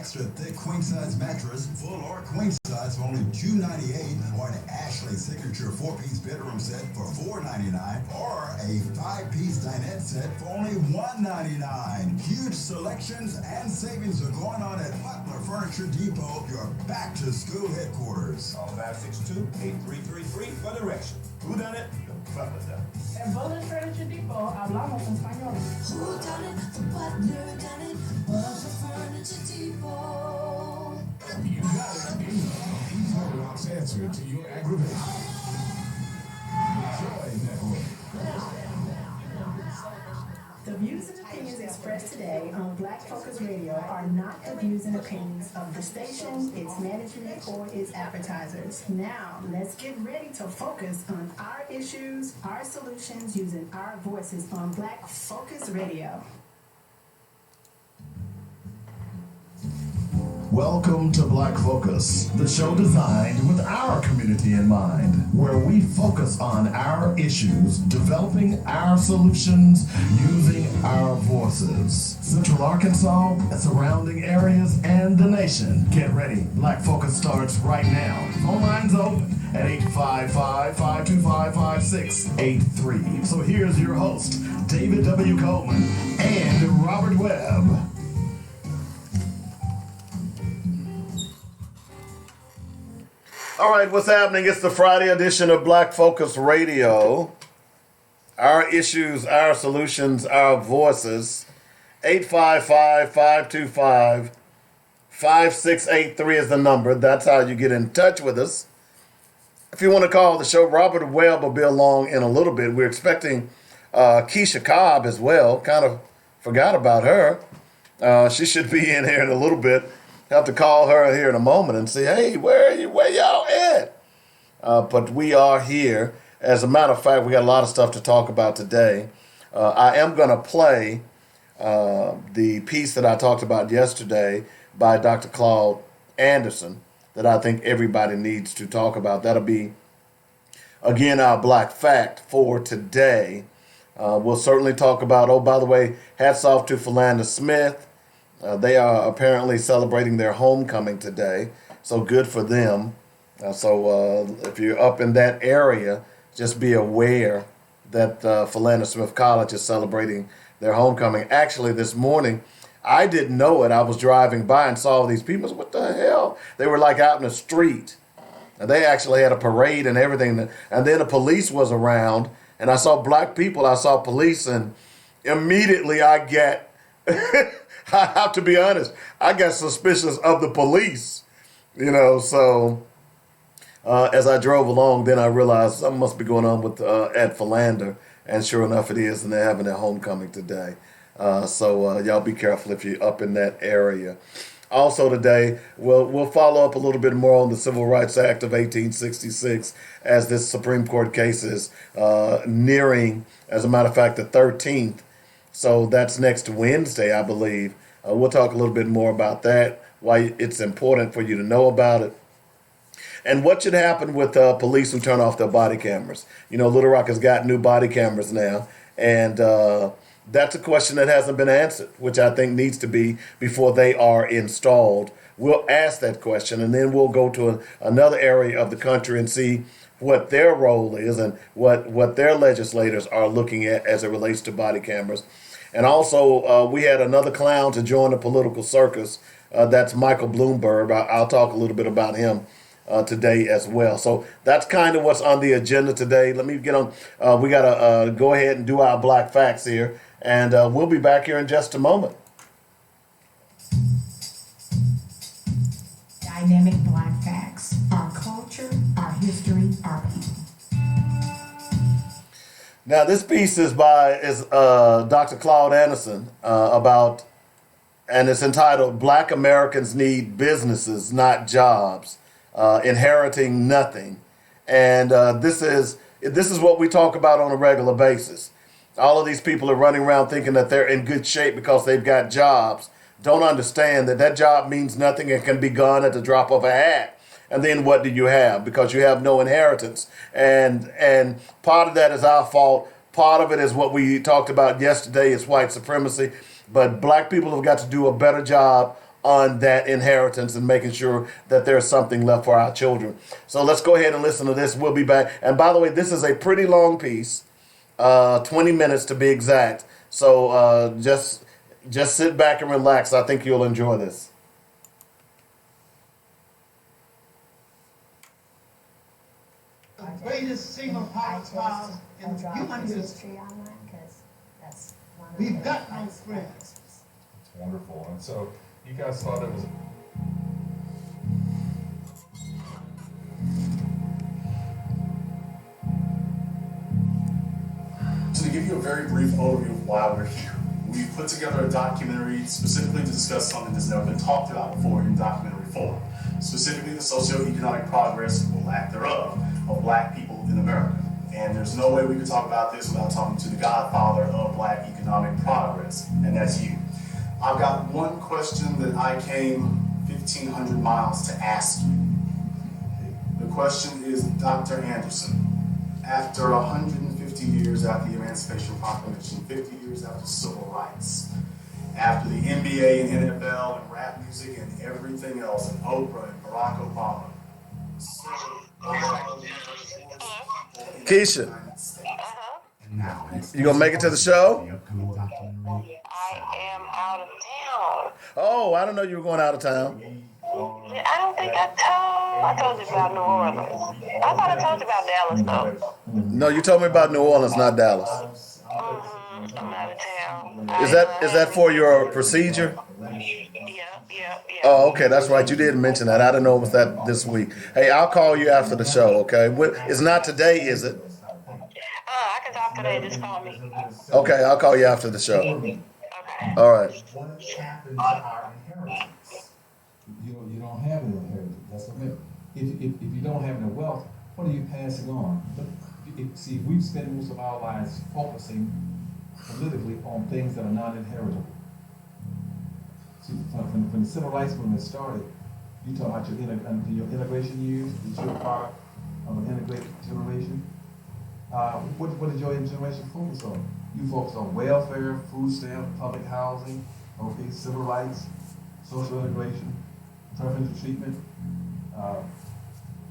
extra thick queen size mattress, full or queen size for only $298, or an Ashley signature 4-piece bedroom set for $499, or a 5-piece dinette set for only $199. Huge selections and savings are going on at Butler Furniture Depot, your back-to-school headquarters. Call 562-8333 for directions. Who done it? The Butler done it. En Butler Furniture Depot hablamos español. Who done it? The Butler done it. Butler Furniture Depot. You got it. He's Rock's answer to your aggravation. Joy Network. The views and opinions expressed today on Black Focus Radio are not the views and opinions of the station, its management, or its advertisers. Now, let's get ready to focus on our issues, our solutions, using our voices on Black Focus Radio. Welcome to Black Focus, the show designed with our community in mind, where we focus on our issues, developing our solutions, using our voices. Central Arkansas, surrounding areas, and the nation. Get ready. Black Focus starts right now. Phone lines open at 855-525-5683. So here's your host, David W. Coleman and Robert Webb. All right, what's happening? It's the Friday edition of Black Focus Radio. Our issues, our solutions, our voices. 855-525-5683 is the number. That's how you get in touch with us. If you want to call the show, Robert Webb will be along in a little bit. We're expecting Keisha Cobb as well. Kind of forgot about her. She should be in here in a little bit. Have to call her here in a moment and say, hey, where are you? Where y'all at? But we are here. As a matter of fact, we got a lot of stuff to talk about today. I am going to play the piece that I talked about yesterday by Dr. Claude Anderson that I think everybody needs to talk about. That'll be, again, our Black Fact for today. We'll certainly talk about, oh, by the way, hats off to Philander Smith. They are apparently celebrating their homecoming today, so good for them. So if you're up in that area, just be aware that Philander Smith College is celebrating their homecoming. Actually, this morning, I didn't know it. I was driving by and saw these people. What the hell? They were like out in the street. And they actually had a parade and everything. And then the police was around, and I saw black people. I saw police, and immediately I get... I have to be honest, I got suspicious of the police, so as I drove along, then I realized something must be going on with at Philander, and sure enough it is, and they're having their homecoming today. So y'all be careful if you're up in that area. Also today, we'll follow up a little bit more on the Civil Rights Act of 1866 as this Supreme Court case is nearing, as a matter of fact, the 13th. So that's next Wednesday, I believe. We'll talk a little bit more about that, why it's important for you to know about it, and what should happen with police who turn off their body cameras. Little Rock has got new body cameras now, and that's a question that hasn't been answered, which I think needs to be before they are installed. We'll ask that question, and then we'll go to another area of the country and see what their role is and what their legislators are looking at as it relates to body cameras. And also, we had another clown to join the political circus. That's Michael Bloomberg. I'll talk a little bit about him today as well. So that's kind of what's on the agenda today. Let me get on. We got to go ahead and do our Black Facts here. And we'll be back here in just a moment. Dynamic Black Facts. Our culture, our history, our people. Now, this piece is by Dr. Claude Anderson and it's entitled "Black Americans Need Businesses, Not Jobs: Inheriting Nothing." And this is what we talk about on a regular basis. All of these people are running around thinking that they're in good shape because they've got jobs. Don't understand that job means nothing and can be gone at the drop of a hat. And then what do you have? Because you have no inheritance. And part of that is our fault. Part of it is what we talked about yesterday is white supremacy. But black people have got to do a better job on that inheritance and making sure that there's something left for our children. So let's go ahead and listen to this. We'll be back. And by the way, this is a pretty long piece, 20 minutes to be exact. So just sit back and relax. I think you'll enjoy this. Greatest single house in human history. We've got no friends. It's wonderful. And so you guys thought it was. So to give you a very brief overview of why we're here, we put together a documentary specifically to discuss something that's never been talked about before in documentary form, specifically the socioeconomic progress, or lack thereof, of black people in America. And there's no way we could talk about this without talking to the godfather of black economic progress, and that's you. I've got one question that I came 1,500 miles to ask you. The question is, Dr. Anderson, after 150 years after the Emancipation Proclamation, 50 years after civil rights, after the NBA and NFL and rap music and everything else, and Oprah and Barack Obama, Keisha, you gonna make it to the show? I am out of town. Oh, I don't know you were going out of town. I don't think I told you about New Orleans. I thought I told you about Dallas though. No, you told me about New Orleans, not Dallas. I'm out of town. Is that for your procedure? Yeah. Oh, okay, that's right. You did mention that. I didn't know it was that this week. Hey, I'll call you after the show, okay? It's not today, is it? I can talk today. Just call me. Okay, I'll call you after the show. Okay. All right. What happened to our inheritance? You don't have any inheritance. That's okay. If you don't have any wealth, what are you passing on? See, we spend most of our lives focusing politically on things that are non-inheritable. See, when the civil rights movement started, you talk about your integration years. That you're part of an integrated generation. What did your generation focus on? You focus on welfare, food stamps, public housing, okay, civil rights, social integration, preferential treatment,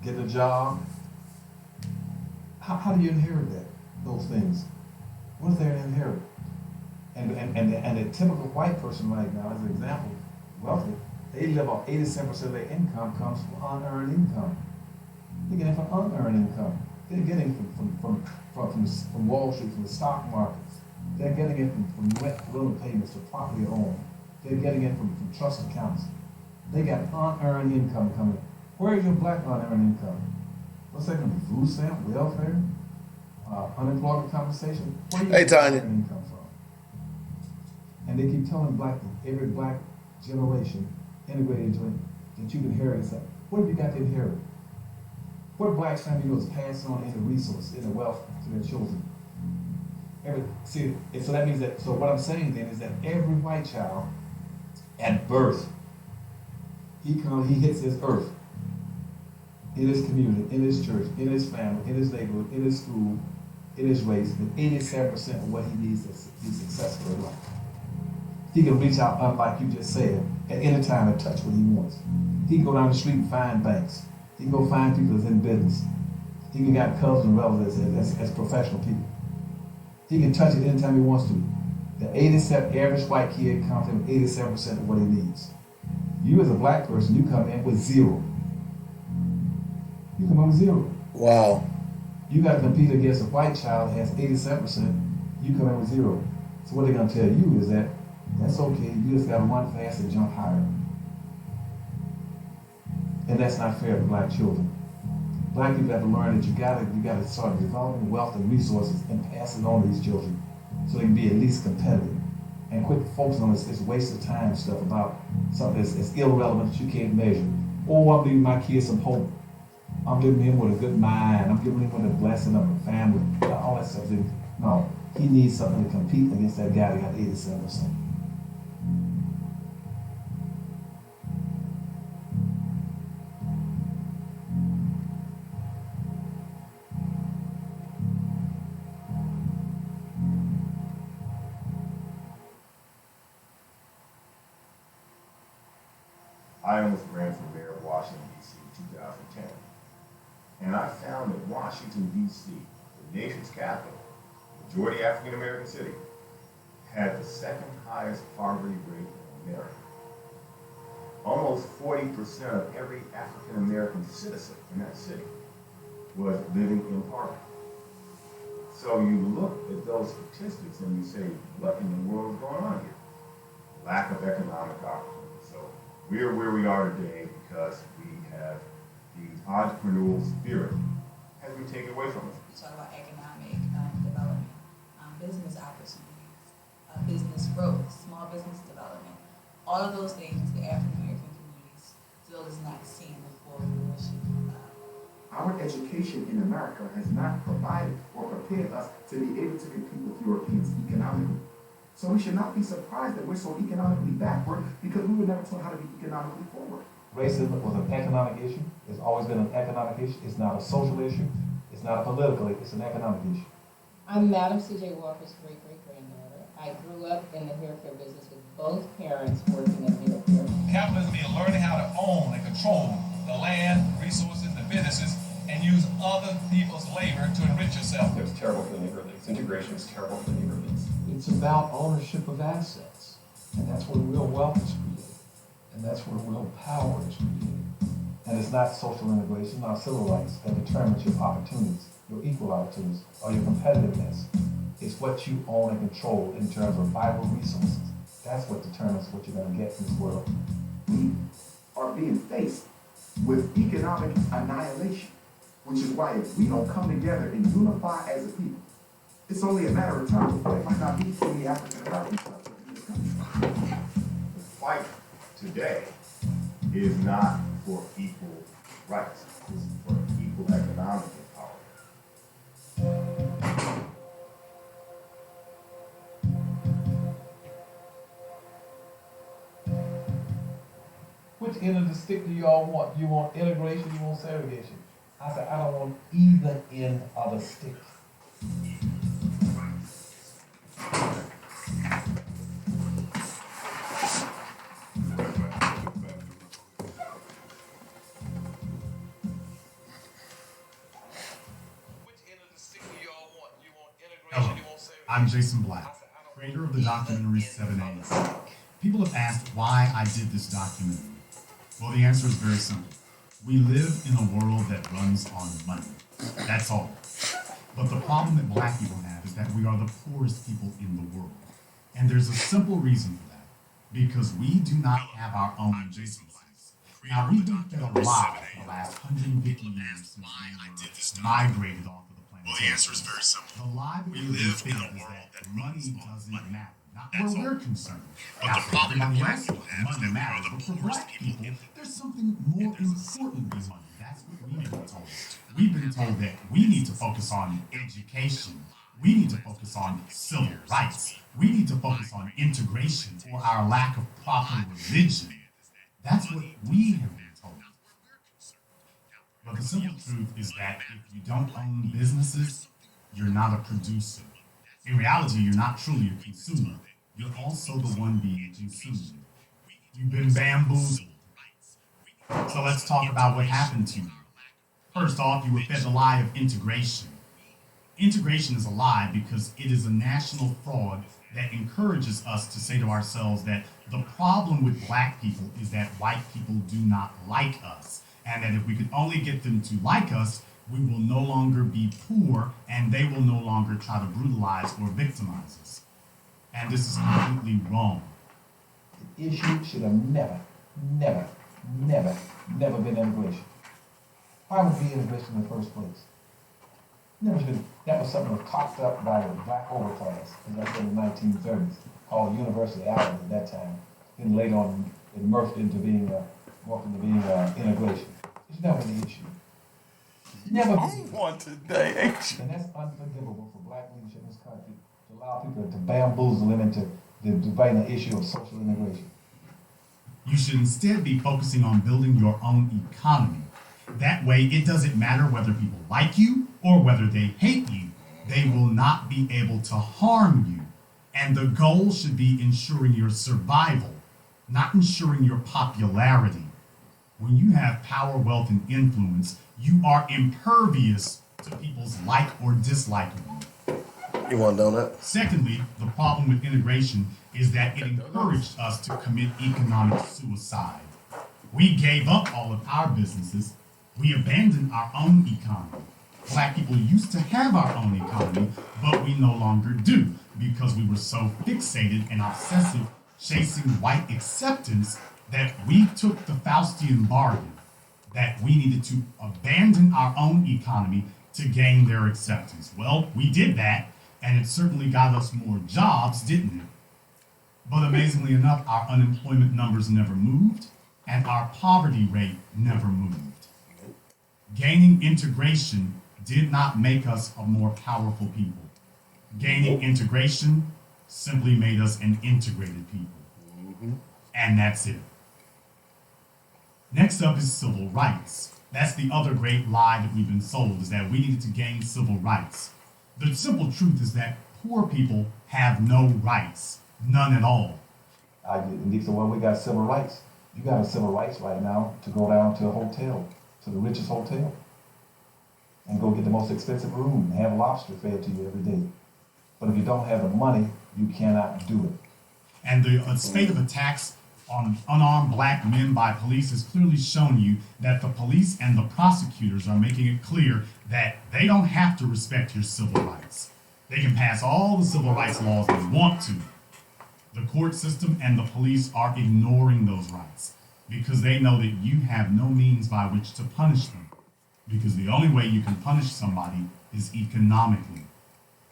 getting a job. How do you inherit those things? What is there to inherit? And the typical white person right now, as an example, wealthy, they live off 87% of their income comes from unearned income. They're getting from unearned income. They're getting from Wall Street, from the stock markets. They're getting it from rent, rental payments to property owned. They're getting it from trust accounts. They got unearned income coming. Where is your black unearned income? What's that going to be? Food stamp, welfare, unemployment compensation? Where do you get Tanya. unearned income from? And they keep telling every black generation integrated into it that you can inherit something. What have you got to inherit? What black family is passing on any resource, any wealth to their children? So that means that, so what I'm saying then is that every white child at birth, he hits his earth in his community, in his church, in his family, in his neighborhood, in his school, in his race, with 87% of what he needs to be successful in life. He can reach out, like you just said, at any time and touch what he wants. He can go down the street and find banks. He can go find people that's in business. He can got cousins and relatives as professional people. He can touch it anytime he wants to. The 87 average white kid comes in with 87% of what he needs. You as a black person, you come in with zero. You come in with zero. Wow. You got to compete against a white child that has 87%. You come in with zero. So what they're going to tell you is that that's okay. You just got to run fast and jump higher. And that's not fair to black children. Black people have to learn that you gotta start developing wealth and resources and pass it on to these children so they can be at least competitive. And quit focusing on this waste of time stuff about something that's irrelevant that you can't measure. Or I'm leaving my kids some hope. I'm giving him with a good mind. I'm giving him with a blessing of a family. All that stuff. No, he needs something to compete against that guy that got 87%. I almost ran for mayor of Washington, D.C. in 2010. And I found that Washington, D.C., the nation's capital, majority African American city, had the second highest poverty rate in America. Almost 40% of every African American citizen in that city was living in poverty. So you look at those statistics and you say, what in the world is going on here? Lack of economic opportunity. So we're where we are today because we have the entrepreneurial spirit has been taken away from us. We talk about economic development, business opportunities, business growth, small business development. All of those things the African American community still is not seeing the full fruition of. Our education in America has not provided or prepared us to be able to compete with Europeans economically. So we should not be surprised that we're so economically backward because we were never taught how to be economically forward. Racism was an economic issue. It's always been an economic issue. It's not a social issue. It's not a political issue. It's an economic issue. I'm Madam C.J. Walker's great-great-granddaughter. I grew up in the haircare business with both parents working in haircare. Capitalism means learning how to own and control the land, resources, the businesses, and use other people's labor to enrich yourself. It's terrible for the neighborhoods. Integration is terrible for the neighborhoods. It's about ownership of assets. And that's where real wealth is created. And that's where real power is created. And it's not social integration, not civil rights that determines your opportunities, your equal opportunities, or your competitiveness. It's what you own and control in terms of vital resources. That's what determines what you're going to get in this world. We are being faced with economic annihilation, which is why if we don't come together and unify as a people, it's only a matter of time before there might not be any African Americans left in this country. The fight today is not for equal rights. It's for equal economic empowerment. Which end of the stick do y'all want? You want integration, you want segregation? I said, I don't want either end of the stick. Hello, I'm Jason Black, creator of the documentary 7As. People have asked why I did this documentary. Well, the answer is very simple. We live in a world that runs on money. That's all. But the problem that black people have is that we are the poorest people in the world. And there's a simple reason for that. Because we do not have our own businesses. Now, we've been fed a lie for the last 150 years since we migrated off of the planet. Well, the answer is very simple. The lie that we live in a world that money doesn't matter. Not where we're concerned. But the problem that black people have is that we matters, are the but for poorest black people people, there's something more important than money. That's what we've been told. We've been told that we need to focus on education. We need to focus on civil rights. We need to focus on integration or our lack of proper religion. That's what we have been told. But the simple truth is that if you don't own businesses, you're not a producer. In reality, you're not truly a consumer. You're also the one being consumed. You've been bamboozled. So let's talk about what happened to you. First off, you were fed the lie of integration. Integration is a lie because it is a national fraud that encourages us to say to ourselves that the problem with black people is that white people do not like us, and that if we could only get them to like us, we will no longer be poor, and they will no longer try to brutalize or victimize us. And this is completely wrong. The issue should have never been immigration. Why would it be immigration in the first place? Never should. That was something that was cocked up by the black overclass, as I said in the 1930s, called University Island at that time. Then later on, it morphed into being integration. It's never been the issue. Never been. One today, ain't you? And that's unforgivable for black leadership in this country to allow people to bamboozle them into debating the issue of social integration. You should instead be focusing on building your own economy. That way, it doesn't matter whether people like you or whether they hate you. They will not be able to harm you. And the goal should be ensuring your survival, not ensuring your popularity. When you have power, wealth, and influence, you are impervious to people's like or dislike of you. You want to know that? Secondly, the problem with integration is that it encouraged us to commit economic suicide. We gave up all of our businesses. We abandoned our own economy. Black people used to have our own economy, but we no longer do because we were so fixated and obsessive chasing white acceptance that we took the Faustian bargain that we needed to abandon our own economy to gain their acceptance. Well, we did that, and it certainly got us more jobs, didn't it? But amazingly enough, our unemployment numbers never moved, and our poverty rate never moved. Gaining integration did not make us a more powerful people. Gaining integration simply made us an integrated people. And that's it. Next up is civil rights. That's the other great lie that we've been sold, is that we needed to gain civil rights. The simple truth is that poor people have no rights, none at all. So when we got civil rights, you got a civil rights right now to go down to a hotel, to the richest hotel, and go get the most expensive room and have lobster fed to you every day. But if you don't have the money, you cannot do it. And the spate of attacks on unarmed black men by police has clearly shown you that the police and the prosecutors are making it clear that they don't have to respect your civil rights. They can pass all the civil rights laws they want to. The court system and the police are ignoring those rights because they know that you have no means by which to punish them. Because the only way you can punish somebody is economically.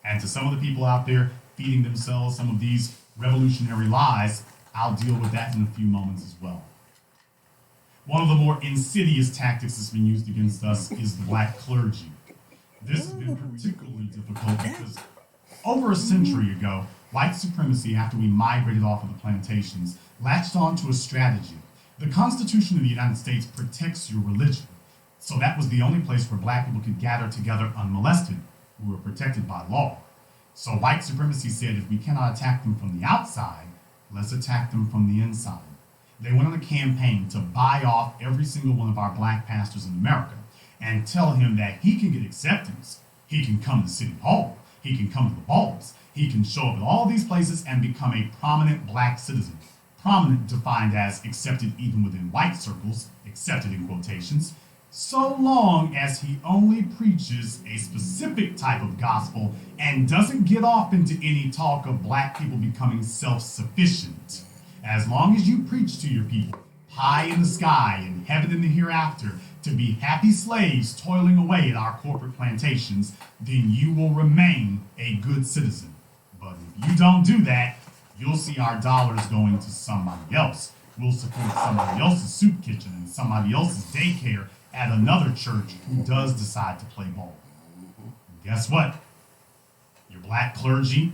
And to some of the people out there feeding themselves some of these revolutionary lies, I'll deal with that in a few moments as well. One of the more insidious tactics that's been used against us is the black clergy. This has been particularly difficult because over a century ago, white supremacy, after we migrated off of the plantations, latched on to a strategy. The Constitution of the United States protects your religion. So that was the only place where black people could gather together unmolested. We were protected by law. So white supremacy said, if we cannot attack them from the outside, let's attack them from the inside. They went on a campaign to buy off every single one of our black pastors in America and tell him that he can get acceptance. He can come to City Hall. He can come to the balls. He can show up at all these places and become a prominent black citizen. Prominent defined as accepted even within white circles, accepted in quotations, so long as he only preaches a specific type of gospel and doesn't get off into any talk of black people becoming self-sufficient. As long as you preach to your people, pie in the sky and heaven in the hereafter, to be happy slaves toiling away at our corporate plantations, then you will remain a good citizen. But if you don't do that, you'll see our dollars going to somebody else. We'll support somebody else's soup kitchen and somebody else's daycare at another church who does decide to play ball. And guess what? Your black clergy,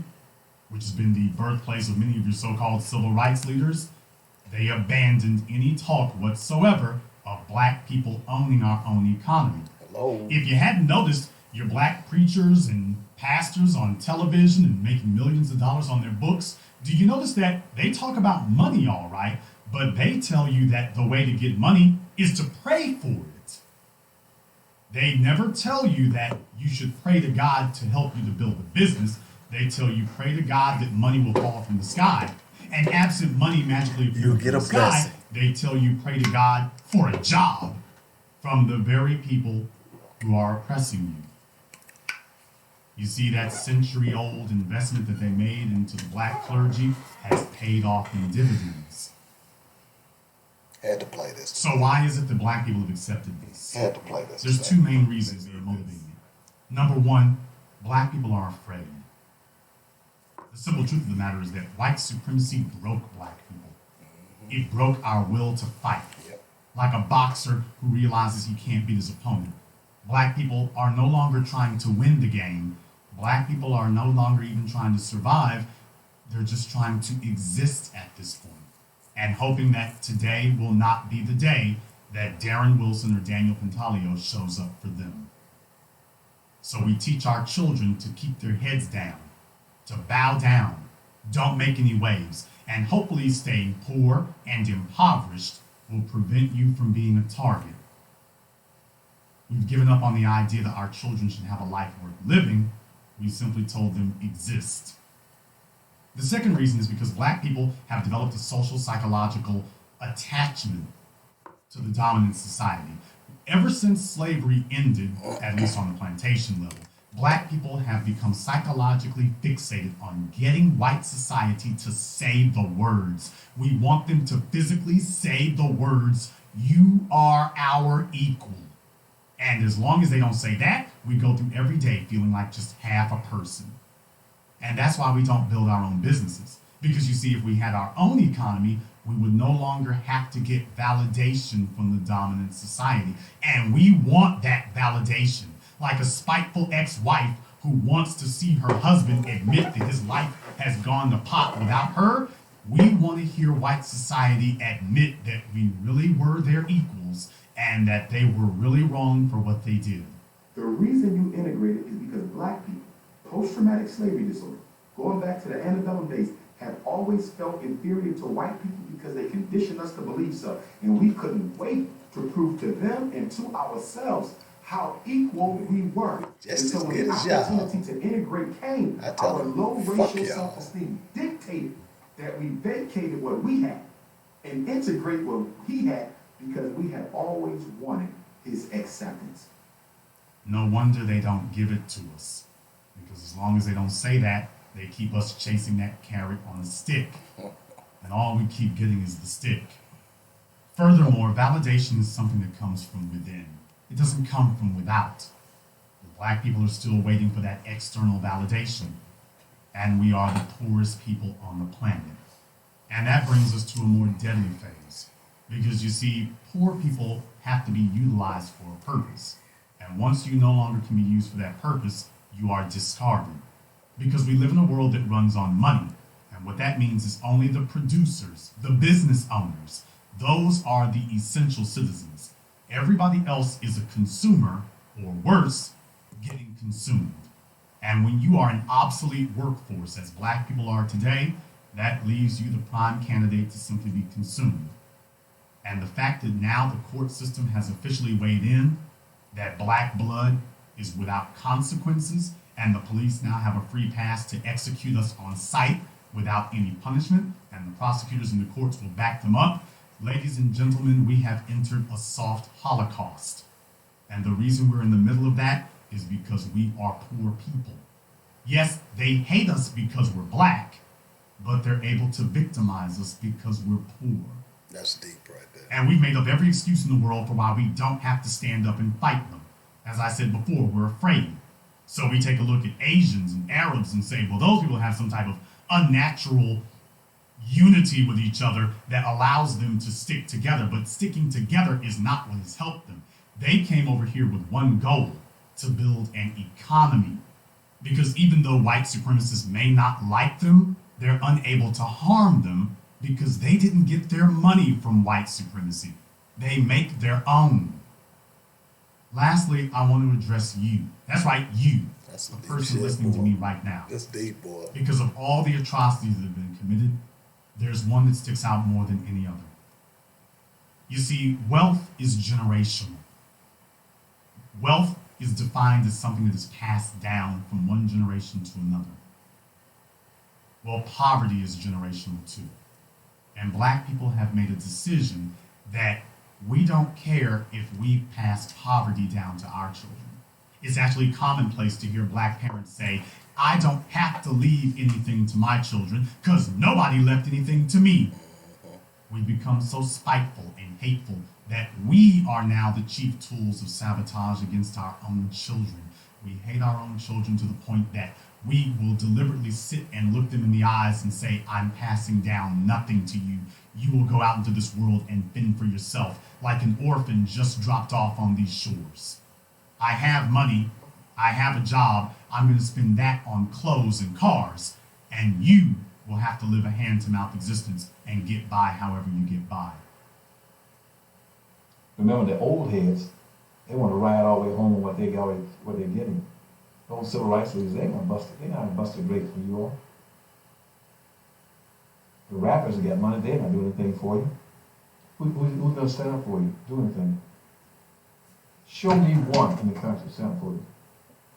which has been the birthplace of many of your so-called civil rights leaders, they abandoned any talk whatsoever of black people owning our own economy. Hello. If you hadn't noticed, your black preachers and pastors on television and making millions of dollars on their books, do you notice that they talk about money all right, but they tell you that the way to get money is to pray for it. They never tell you that you should pray to God to help you to build a business. They tell you pray to God that money will fall from the sky. And absent money magically appearing from the sky, they tell you pray to God for a job from the very people who are oppressing you. You see, that century-old investment that they made into the black clergy has paid off in dividends. Had to play this. So why is it that black people have accepted this? Had to play this. There's two main reasons that are motivating it. Number one, black people are afraid. The simple truth of the matter is that white supremacy broke black people. It broke our will to fight. Like a boxer who realizes he can't beat his opponent. Black people are no longer trying to win the game. Black people are no longer even trying to survive. They're just trying to exist at this point, and hoping that today will not be the day that Darren Wilson or Daniel Pantaleo shows up for them. So we teach our children to keep their heads down, to bow down, don't make any waves, and hopefully stay poor and impoverished will prevent you from being a target. We've given up on the idea that our children should have a life worth living. We simply told them exist. The second reason is because black people have developed a social psychological attachment to the dominant society. Ever since slavery ended, at least on the plantation level, black people have become psychologically fixated on getting white society to say the words. We want them to physically say the words, "You are our equal." And as long as they don't say that, we go through every day feeling like just half a person. And that's why we don't build our own businesses. Because you see, if we had our own economy, we would no longer have to get validation from the dominant society. And we want that validation. Like a spiteful ex-wife who wants to see her husband admit that his life has gone to pot without her. We want to hear white society admit that we really were their equals and that they were really wrong for what they did. The reason you integrated is because black people, post-traumatic slavery disorder, going back to the antebellum days, have always felt inferior to white people because they conditioned us to believe so. And we couldn't wait to prove to them and to ourselves how equal we were. Just and so as when good the as y'all. opportunity to integrate came, I tell our them, low fuck racial y'all. self-esteem dictated that we vacated what we had and integrate what he had because we had always wanted his acceptance. No wonder they don't give it to us. Because as long as they don't say that, they keep us chasing that carrot on a stick. And all we keep getting is the stick. Furthermore, validation is something that comes from within. It doesn't come from without. The black people are still waiting for that external validation. And we are the poorest people on the planet. And that brings us to a more deadly phase. Because you see, poor people have to be utilized for a purpose. And once you no longer can be used for that purpose, you are discarded. Because we live in a world that runs on money. And what that means is only the producers, the business owners, those are the essential citizens. Everybody else is a consumer, or worse, getting consumed. And when you are an obsolete workforce, as black people are today, that leaves you the prime candidate to simply be consumed. And the fact that now the court system has officially weighed in that black blood is without consequences, and the police now have a free pass to execute us on sight without any punishment, and the prosecutors and the courts will back them up. Ladies and gentlemen, we have entered a soft holocaust. And the reason we're in the middle of that is because we are poor people. Yes, they hate us because we're black, but they're able to victimize us because we're poor. That's deep right there. And we've made up every excuse in the world for why we don't have to stand up and fight them. As I said before, we're afraid. So we take a look at Asians and Arabs and say, well, those people have some type of unnatural unity with each other that allows them to stick together. But sticking together is not what has helped them. They came over here with one goal, to build an economy. Because even though white supremacists may not like them, they're unable to harm them because they didn't get their money from white supremacy. They make their own. Lastly, I want to address you. That's right, you. That's the person listening to me right now. That's deep, boy. Because of all the atrocities that have been committed, there's one that sticks out more than any other. You see, wealth is generational. Wealth is defined as something that is passed down from one generation to another. Well, poverty is generational too. And black people have made a decision that we don't care if we pass poverty down to our children. It's actually commonplace to hear black parents say, I don't have to leave anything to my children because nobody left anything to me. We've become so spiteful and hateful that we are now the chief tools of sabotage against our own children. We hate our own children to the point that we will deliberately sit and look them in the eyes and say, I'm passing down nothing to you. You will go out into this world and fend for yourself like an orphan just dropped off on these shores. I have money, I have a job, I'm going to spend that on clothes and cars, and you will have to live a hand-to-mouth existence and get by however you get by. Remember, the old heads, they want to ride all the way home on what they're getting. Those civil rights leaders, they're not gonna bust a break for you all. The rappers that got money, they're not doing anything for you. Who's gonna stand up for you? Do anything? Show me one in the country stand up for you.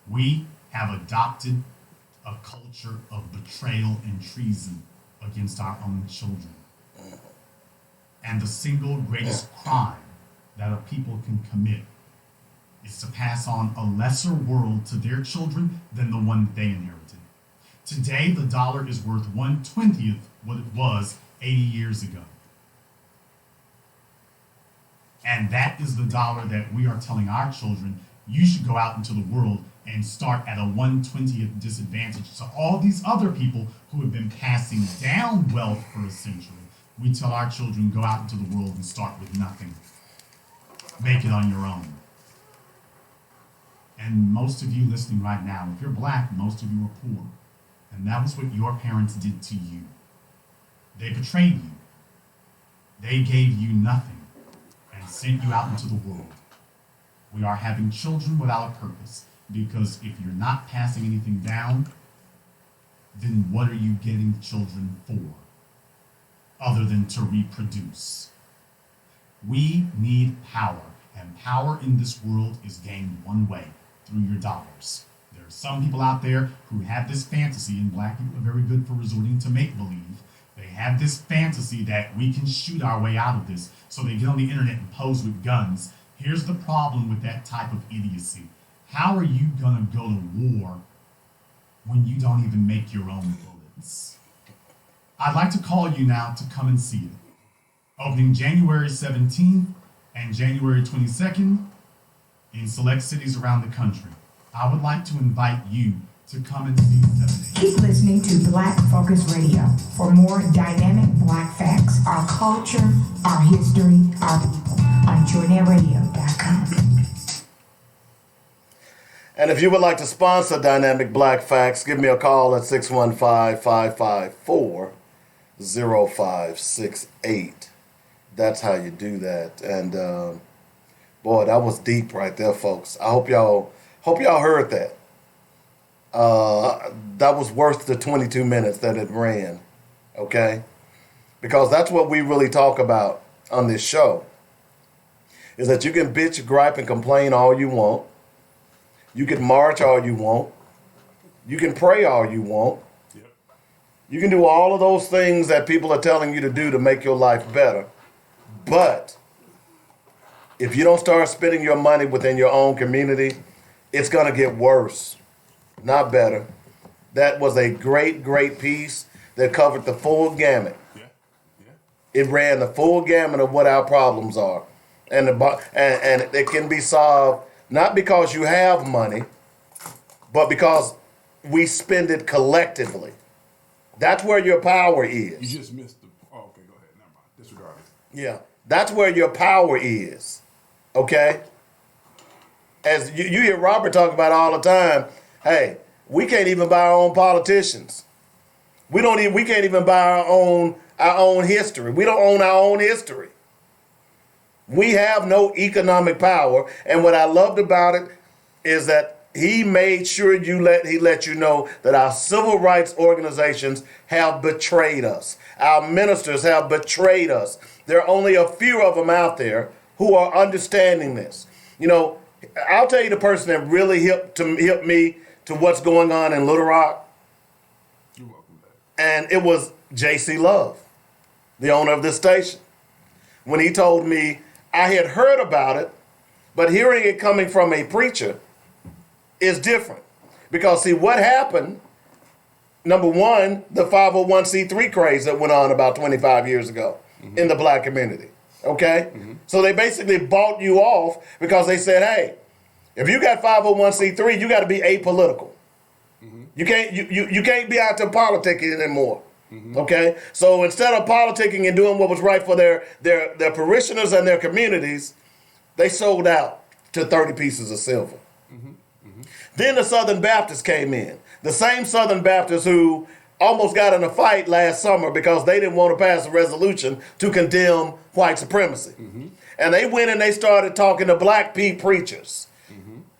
We have adopted a culture of betrayal and treason against our own children. And the single greatest crime that a people can commit is to pass on a lesser world to their children than the one that they inherited. Today, the dollar is worth 1/20th what it was 80 years ago. And that is the dollar that we are telling our children, you should go out into the world and start at a 1/20th disadvantage to all these other people who have been passing down wealth for a century. We tell our children, go out into the world and start with nothing. Make it on your own. And most of you listening right now, if you're black, most of you are poor. And that was what your parents did to you. They betrayed you. They gave you nothing and sent you out into the world. We are having children without a purpose, because if you're not passing anything down, then what are you getting children for, other than to reproduce? We need power, and power in this world is gained one way, through your dollars. There are some people out there who have this fantasy, and black people are very good for resorting to make-believe. They have this fantasy that we can shoot our way out of this, so they get on the internet and pose with guns. Here's the problem with that type of idiocy. How are you gonna go to war when you don't even make your own bullets? I'd like to call you now to come and see it. Opening January 17th and January 22nd in select cities around the country. I would like to invite you to come and see the Keep listening to Black Focus Radio for more dynamic Black facts, our culture, our history, our people on JourneyRadio.com. And if you would like to sponsor Dynamic Black Facts, give me a call at 615-554-0568. That's how you do that. And boy, that was deep right there, folks. I hope y'all heard that. That was worth the 22 minutes that it ran, okay? Because that's what we really talk about on this show, is that you can bitch, gripe, and complain all you want. You can march all you want. You can pray all you want. Yep. You can do all of those things that people are telling you to do to make your life better. But if you don't start spending your money within your own community, it's going to get worse, not better. That was a great, great piece that covered the full gamut. Yeah. It ran the full gamut of what our problems are. And it can be solved not because you have money, but because we spend it collectively. That's where your power is. You just missed the... Oh, okay, go ahead. Never mind. Disregard it. Yeah. That's where your power is. Okay? As you hear Robert talk about all the time, hey, we can't even buy our own politicians. We can't even buy our own history. We don't own our own history. We have no economic power, and what I loved about it is that he made sure he let you know that our civil rights organizations have betrayed us. Our ministers have betrayed us. There are only a few of them out there who are understanding this. You know, I'll tell you the person that really helped me to what's going on in Little Rock. You're welcome, man. And it was J.C. Love, the owner of this station. When he told me, I had heard about it, but hearing it coming from a preacher is different. Because see, what happened, number one, the 501c3 craze that went on about 25 years ago in the black community. Okay? So they basically bought you off because they said, hey, if you got 501c3, you got to be apolitical. You can't be out there politicking anymore. Okay? So instead of politicking and doing what was right for their parishioners and their communities, they sold out to 30 pieces of silver. Then the Southern Baptists came in. The same Southern Baptists who almost got in a fight last summer because they didn't want to pass a resolution to condemn white supremacy. And they went and they started talking to black preachers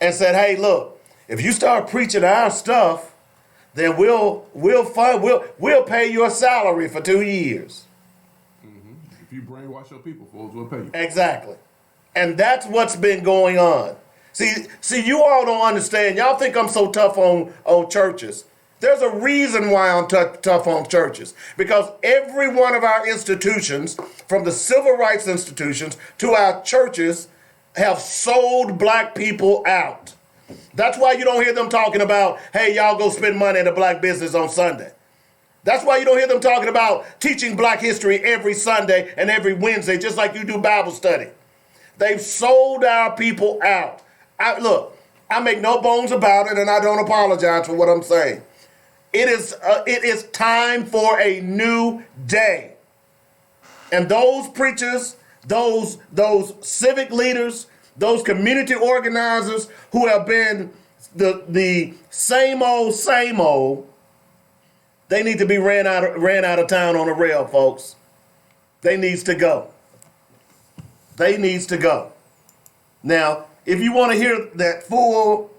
and said, hey, look, if you start preaching our stuff, then we'll pay your salary for 2 years. If you brainwash your people, fools will pay you. Exactly. And that's what's been going on. See, you all don't understand. Y'all think I'm so tough on churches. There's a reason why I'm tough on churches. Because every one of our institutions, from the civil rights institutions to our churches, have sold black people out. That's why you don't hear them talking about, hey, y'all go spend money at a black business on Sunday. That's why you don't hear them talking about teaching black history every Sunday and every Wednesday, just like you do Bible study. They've sold our people out. Look, I make no bones about it, and I don't apologize for what I'm saying. It is time for a new day. And those preachers, those civic leaders, those community organizers who have been the same old, they need to be ran out of town on the rail, folks. They needs to go. They needs to go. Now, if you want to hear that full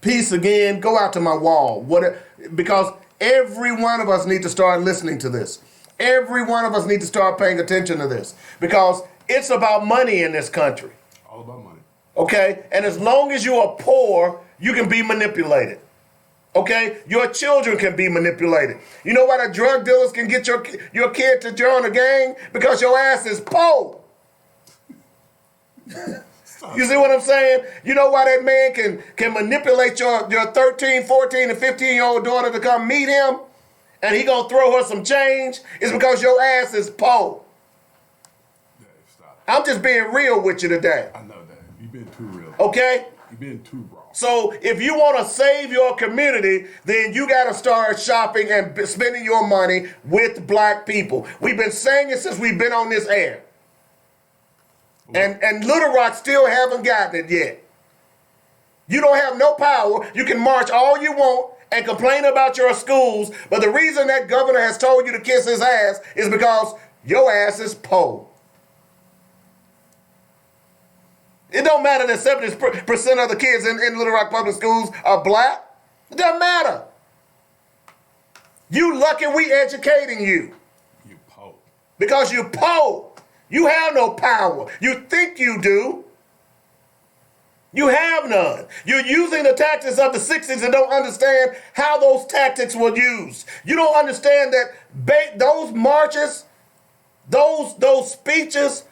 piece again, go out to my wall. Because every one of us need to start listening to this. Every one of us need to start paying attention to this. Because it's about money in this country. All about money. Okay? And as long as you are poor, you can be manipulated. Okay? Your children can be manipulated. You know why the drug dealers can get your kid to join a gang? Because your ass is poor. You see what I'm saying? You know why that man can manipulate your 13, 14, and 15-year-old daughter to come meet him? And he gonna throw her some change? It's because your ass is poor. Dave, stop. I'm just being real with you today. I know that. You've been too real. Okay? You've been too raw. So if you want to save your community, then you got to start shopping and spending your money with black people. We've been saying it since we've been on this air. And Little Rock still haven't gotten it yet. You don't have no power. You can march all you want and complain about your schools, but the reason that governor has told you to kiss his ass is because your ass is poor. It don't matter that 70% of the kids in Little Rock Public Schools are black. It doesn't matter. You lucky we educating you. You poor. Because you poor. You have no power. You think you do. You have none. You're using the tactics of the 60s and don't understand how those tactics were used. You don't understand that those marches, those speeches,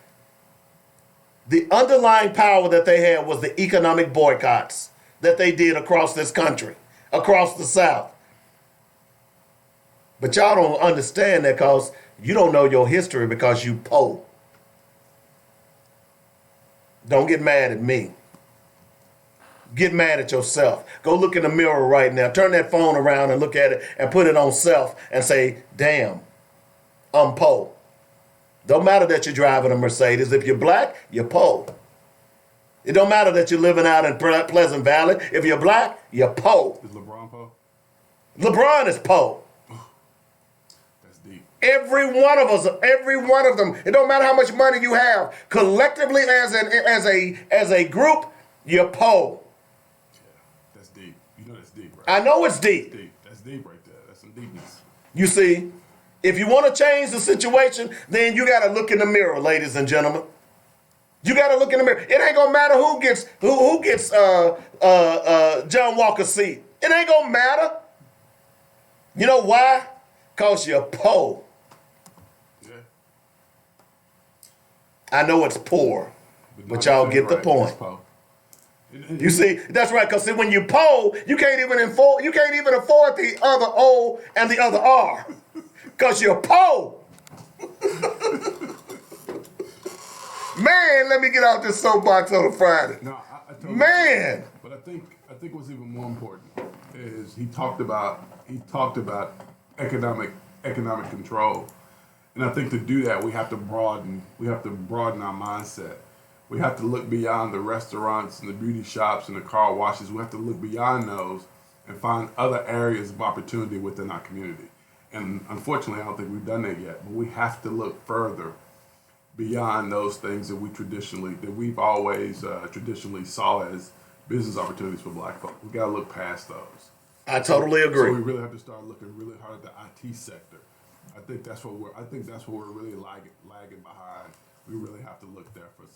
the underlying power that they had was the economic boycotts that they did across this country, across the South. But y'all don't understand that because you don't know your history because you poor. Don't get mad at me. Get mad at yourself. Go look in the mirror right now. Turn that phone around and look at it and put it on self and say, damn, I'm poor. Don't matter that you're driving a Mercedes. If you're black, you're poor. It don't matter that you're living out in Pleasant Valley. If you're black, you're poor. Is LeBron poor? LeBron is poor. That's deep. Every one of us, every one of them. It don't matter how much money you have. Collectively, as a group, you're poor. Yeah, that's deep. You know that's deep, right? I know it's deep. That's deep right there. That's some deepness. You see, if you want to change the situation, then you got to look in the mirror, ladies and gentlemen. You got to look in the mirror. It ain't gonna matter who gets John Walker's seat. It ain't gonna matter. You know why? Cause you're poor. Yeah. I know it's poor, but y'all get the point. You see, that's right. Cause see, when you poor, you can't even afford the other O and the other R. Cause you're poor. Man, let me get out this soapbox on a Friday. No, I totally Man. But I think what's even more important is he talked about economic control. And I think to do that we have to broaden our mindset. We have to look beyond the restaurants and the beauty shops and the car washes. We have to look beyond those and find other areas of opportunity within our community. And unfortunately, I don't think we've done that yet. But we have to look further beyond those things that we've always traditionally saw as business opportunities for black folk. We got to look past those. I totally agree. So we really have to start looking really hard at the IT sector, I think that's what we're really lagging behind. We really have to look there for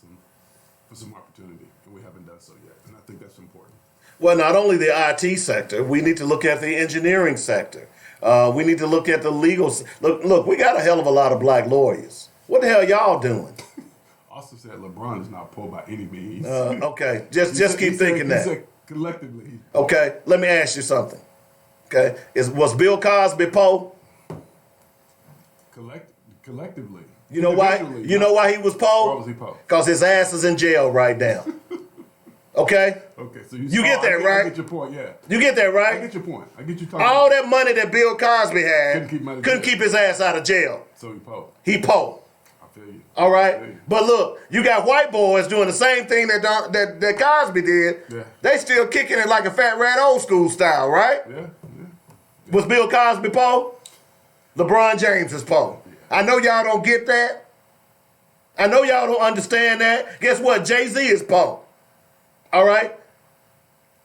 some opportunity, and we haven't done so yet. And I think that's important. Well, not only the IT sector, we need to look at the engineering sector. We need to look at the legal. Look, we got a hell of a lot of black lawyers. What the hell y'all doing? Also said LeBron is not poor by any means. Okay, just keep thinking that. He said collectively. Okay, let me ask you something. Okay, was Bill Cosby poor? Collectively. You know why? You know why he was poor? Why was he poor? Because his ass is in jail right now. Okay. Okay, so you get that right. I get your point. Yeah. You get that right. I get your point. I get you talking. All that money that Bill Cosby had couldn't keep his ass out of jail. So he poor. He poor. I feel you. All right, but look, you got white boys doing the same thing that Cosby did. Yeah. They still kicking it like a fat rat old school style, right? Yeah. Was Bill Cosby poor? LeBron James is poor. I know y'all don't get that. I know y'all don't understand that. Guess what? Jay-Z is poor. All right?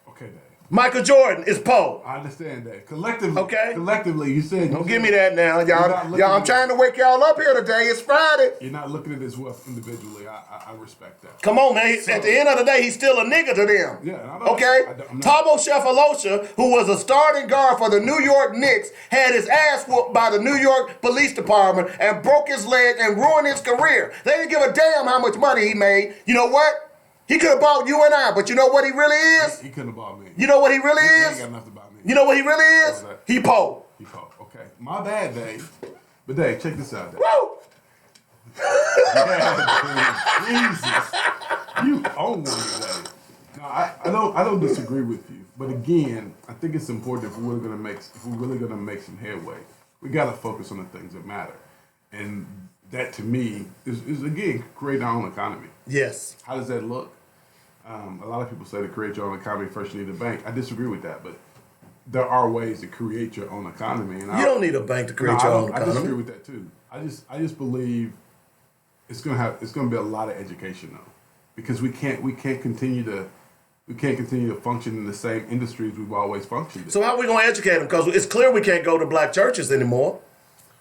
Okay, Dave. Michael Jordan is poor. I understand that. Collectively. Okay. Collectively, you said. Don't give me that now. Y'all, I'm trying to wake y'all up here today. It's Friday. You're not looking at his wealth individually. I respect that. Come on, man. At the end of the day, he's still a nigga to them. Yeah. Okay? Thabo Cephalosha, who was a starting guard for the New York Knicks, had his ass whooped by the New York Police Department and broke his leg and ruined his career. They didn't give a damn how much money he made. You know what? He could have bought you and I, but you know what he really is? He couldn't have bought me. You know what he really He is? ain't got nothing about me. You know what he really is? He poor. He poor. Okay. My bad, Dave. But Dave, check this out, Dave. Woo! Jesus. You own one today. No, I don't disagree with you. But again, I think it's important if we're really gonna make some headway, we gotta focus on the things that matter. And that to me is again create our own economy. Yes. How does that look? A lot of people say to create your own economy, first you need a bank. I disagree with that, but there are ways to create your own economy. And you don't need a bank to create your own economy. I disagree with that too. I just believe it's gonna be a lot of education though, because we can't continue to function in the same industries we've always functioned in. So how are we going to educate them? Because it's clear we can't go to black churches anymore.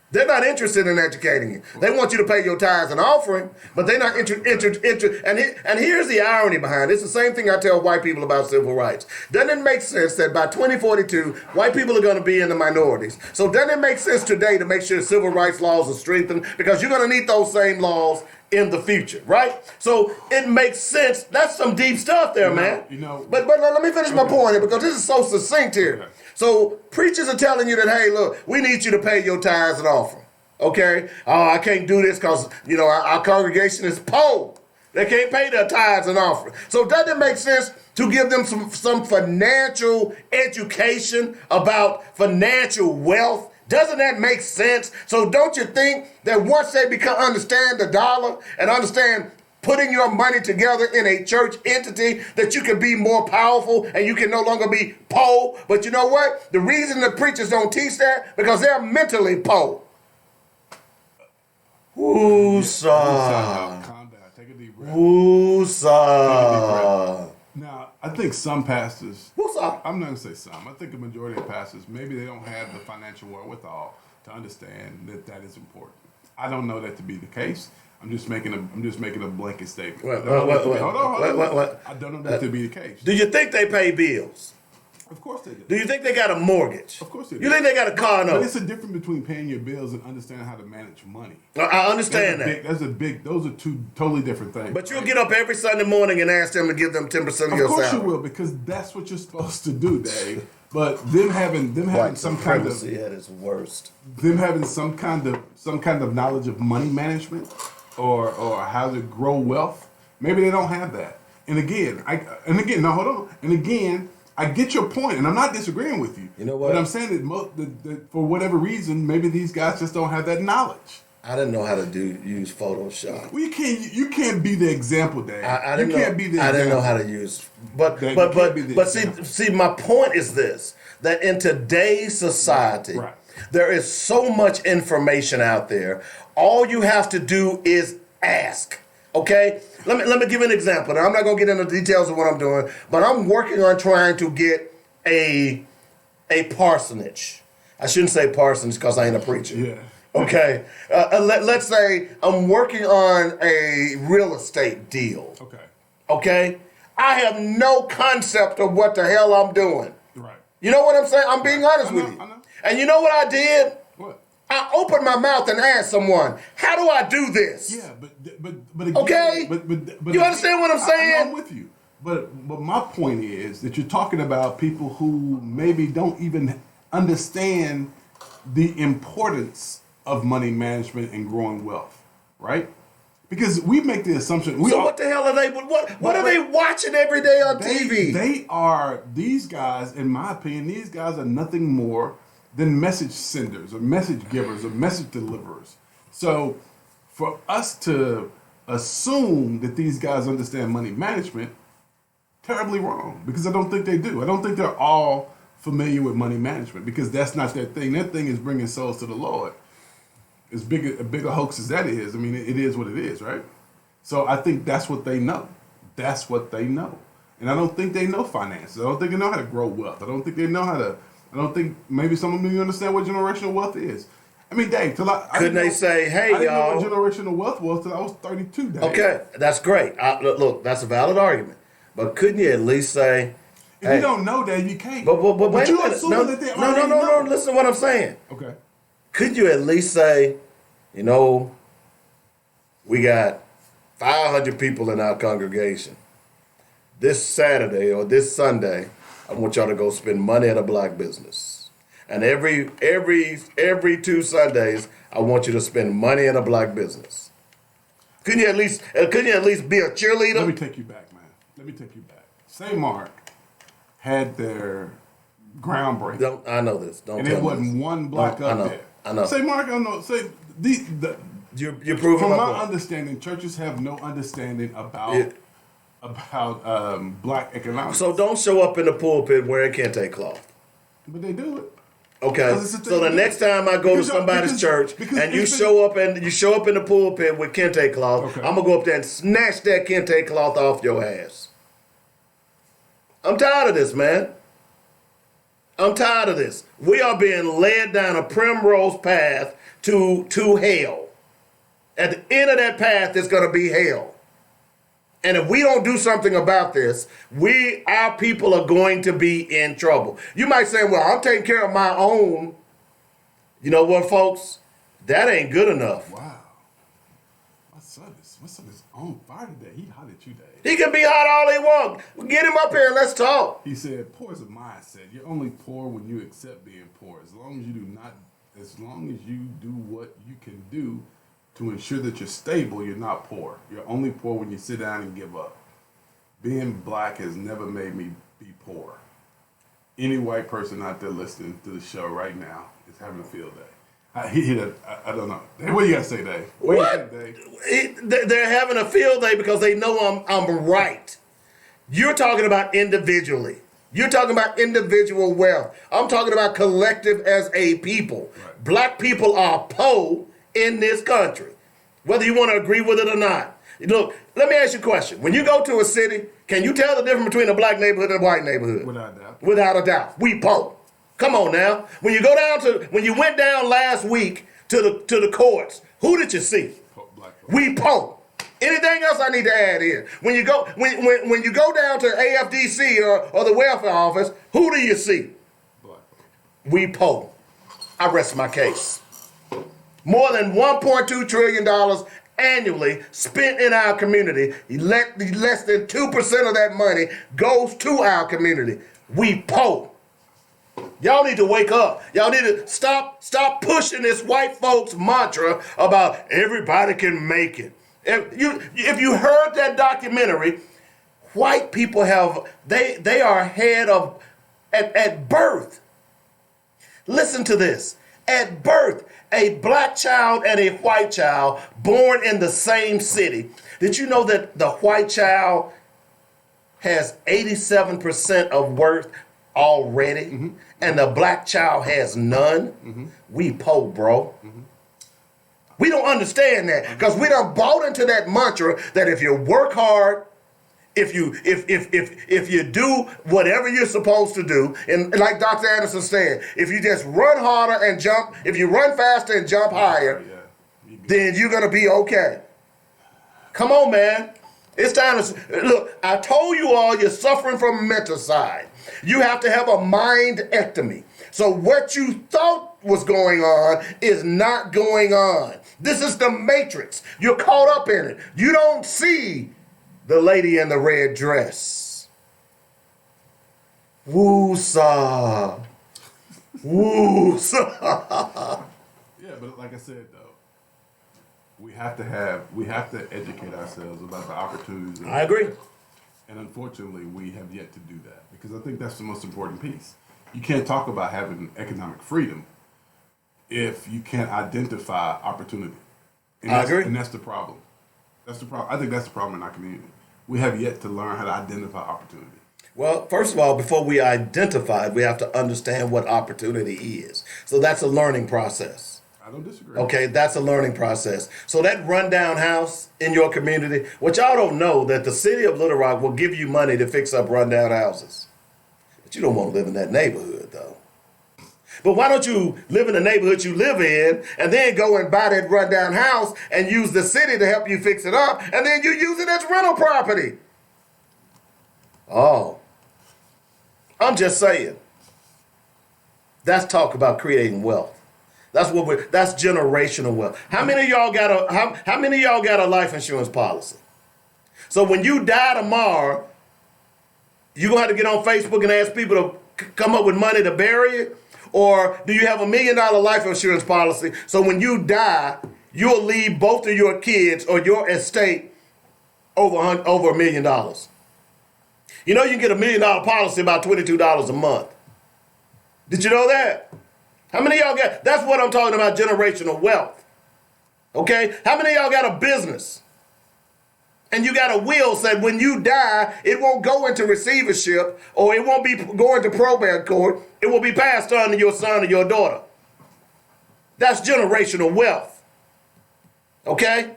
They're not interested in educating you. They want you to pay your tithes and offering, but they're not interested. And here's the irony behind it. It's the same thing I tell white people about civil rights. Doesn't it make sense that by 2042, white people are going to be in the minorities? So doesn't it make sense today to make sure civil rights laws are strengthened? Because you're going to need those same laws in the future, right? So it makes sense. That's some deep stuff there, man. But let me finish my point here, because this is so succinct here. Okay. So preachers are telling you that, hey, look, we need you to pay your tithes and offering. Okay? Oh, I can't do this because, our congregation is poor. They can't pay their tithes and offering. So doesn't it make sense to give them some financial education about financial wealth? Doesn't that make sense? So don't you think that once they understand the dollar and understand putting your money together in a church entity, that you can be more powerful and you can no longer be poor? But you know what? The reason the preachers don't teach that, because they're mentally poor. Woosah. Calm down. Take a deep breath. Woosah. Now, I think some pastors, I'm not going to say some, I think a majority of pastors, maybe they don't have the financial wherewithal to understand that is important. I don't know that to be the case. I'm just making a blanket statement. Hold on. I don't know that to be the case. Do you think they pay bills? Of course they do. Do you think they got a mortgage? Of course they do. You think they got a car note? But it's a difference between paying your bills and understanding how to manage money. I understand that. Those are two totally different things. But you'll get up every Sunday morning and ask them to give them 10% of your salary. Of course you will, because that's what you're supposed to do, Dave. But them having some kind of at its worst. Them having some kind of knowledge of money management or how to grow wealth, maybe they don't have that. And again, I get your point, and I'm not disagreeing with you. You know what? But I'm saying that for whatever reason, maybe these guys just don't have that knowledge. I didn't know how to use Photoshop. Well, you can't be the example, Dave. I didn't know how to use. But see, my point is this: that in today's society, there is so much information out there. All you have to do is ask. Okay? Let me give you an example. Now, I'm not going to get into the details of what I'm doing, but I'm working on trying to get a parsonage. I shouldn't say parsonage because I ain't a preacher. Yeah. Okay, let's say I'm working on a real estate deal. Okay. Okay, I have no concept of what the hell I'm doing. Right. You know what I'm saying? I'm being honest with you. I know. And you know what I did? What? I opened my mouth and asked someone, "How do I do this?" Yeah, but again, okay. But you understand what I'm saying? I'm with you. But my point is that you're talking about people who maybe don't even understand the importance of money management and growing wealth, right? Because we make the assumption. What the hell are they? What are they watching every day on TV? These guys, in my opinion, these guys are nothing more than message senders or message givers or message deliverers. So for us to assume that these guys understand money management, terribly wrong, because I don't think they do. I don't think they're all familiar with money management, because that's not their thing. Their thing is bringing souls to the Lord. As big a hoax as that is, I mean, it is what it is, right? So I think that's what they know. That's what they know. And I don't think they know finances. I don't think they know how to grow wealth. I don't think they know how to, I don't think maybe some of them understand what generational wealth is. I mean, Dave, couldn't they say, hey, I didn't y'all. know what generational wealth was till I was 32, Dave. Okay, that's great. Look, that's a valid argument. But couldn't you at least say, if you don't know, Dave, you can't. But wait you a minute. assuming that they already No. know. Listen to what I'm saying. Okay. Could you at least say, you know, we got 500 people in our congregation. This Saturday or this Sunday, I want y'all to go spend money at a black business. And every 2 Sundays, I want you to spend money at a black business. Couldn't you at least be a cheerleader? Let me take you back, man. Let me take you back. St. Mark had their groundbreaking. I know this. Don't and tell it wasn't me. one black up there. I know. St. Mark, I don't know. Say you're proving from my my point. understanding, churches have no understanding about black economics. So don't show up in the pulpit wearing kente cloth. But they do it. Okay. So the next time I go to somebody's church and you show up in the pulpit with kente cloth, I'm gonna go up there and snatch that kente cloth off your ass. I'm tired of this, man. I'm tired of this. We are being led down a primrose path to hell. At the end of that path, it's gonna be hell. And if we don't do something about this, our people are going to be in trouble. You might say, well, I'm taking care of my own. You know what, folks? That ain't good enough. Wow. My son is on fire today. He hot at you, Dave. He can be hot all he wants. Get him up here and let's talk. He said, poor is a mindset. You're only poor when you accept being poor. As long as you do what you can do to ensure that you're stable, you're not poor. You're only poor when you sit down and give up. Being black has never made me be poor. Any white person out there listening to the show right now is having a field day. I don't know. What do you got to say, Dave? What? They're having a field day because they know I'm right. You're talking about individually. You're talking about individual wealth. I'm talking about collective as a people. Right. Black people are poor in this country, whether you want to agree with it or not. Look, let me ask you a question. When you go to a city, can you tell the difference between a black neighborhood and a white neighborhood? Without a doubt. Without a doubt. We poor. Come on now. When you went down last week to the courts, who did you see? We poor. Anything else I need to add here? When you go down to AFDC or the welfare office, who do you see? Black. We poor. I rest my case. More than $1.2 trillion annually spent in our community. Less than 2% of that money goes to our community. We poor. Y'all need to wake up. Y'all need to stop pushing this white folks mantra about everybody can make it. If you heard that documentary, white people they are ahead of at birth. Listen to this. At birth, a black child and a white child born in the same city. Did you know that the white child has 87% of worth already, mm-hmm. and the black child has none? Mm-hmm. We poor, bro. Mm-hmm. We don't understand that because we done bought into that mantra that if you work hard, if you do whatever you're supposed to do, and like Dr. Anderson said, if you just run harder and jump, if you run faster and jump higher, then you're gonna be okay. Come on, man. It's time to look. I told you all you're suffering from a mental side. You have to have a mindectomy. So what you thought was going on is not going on. This is the matrix. You're caught up in it. You don't see the lady in the red dress. Woo-saw. Woo-saw. Yeah, but like I said though, we have to educate ourselves about the opportunities. I agree. And unfortunately, we have yet to do that because I think that's the most important piece. You can't talk about having economic freedom if you can't identify opportunity. And I agree. And that's the problem. That's the problem. I think that's the problem in our community. We have yet to learn how to identify opportunity. Well, first of all, before we identify it, we have to understand what opportunity is. So that's a learning process. I don't disagree. Okay, that's a learning process. So that rundown house in your community, what y'all don't know, that the city of Little Rock will give you money to fix up rundown houses. But you don't want to live in that neighborhood, though. But why don't you live in the neighborhood you live in and then go and buy that rundown house and use the city to help you fix it up, and then you use it as rental property? Oh, I'm just saying. That's talk about creating wealth. That's generational wealth. How many of y'all got how many of y'all got a life insurance policy? So when you die tomorrow, you gonna have to get on Facebook and ask people to come up with money to bury you? Or do you have $1 million life insurance policy so when you die, you'll leave both of your kids or your estate over $1 million? You know you can get $1 million policy about $22 a month. Did you know that? How many of y'all got, that's what I'm talking about, generational wealth. Okay? How many of y'all got a business? And you got a will said when you die, it won't go into receivership or it won't be going to probate court. It will be passed on to your son or your daughter. That's generational wealth. Okay?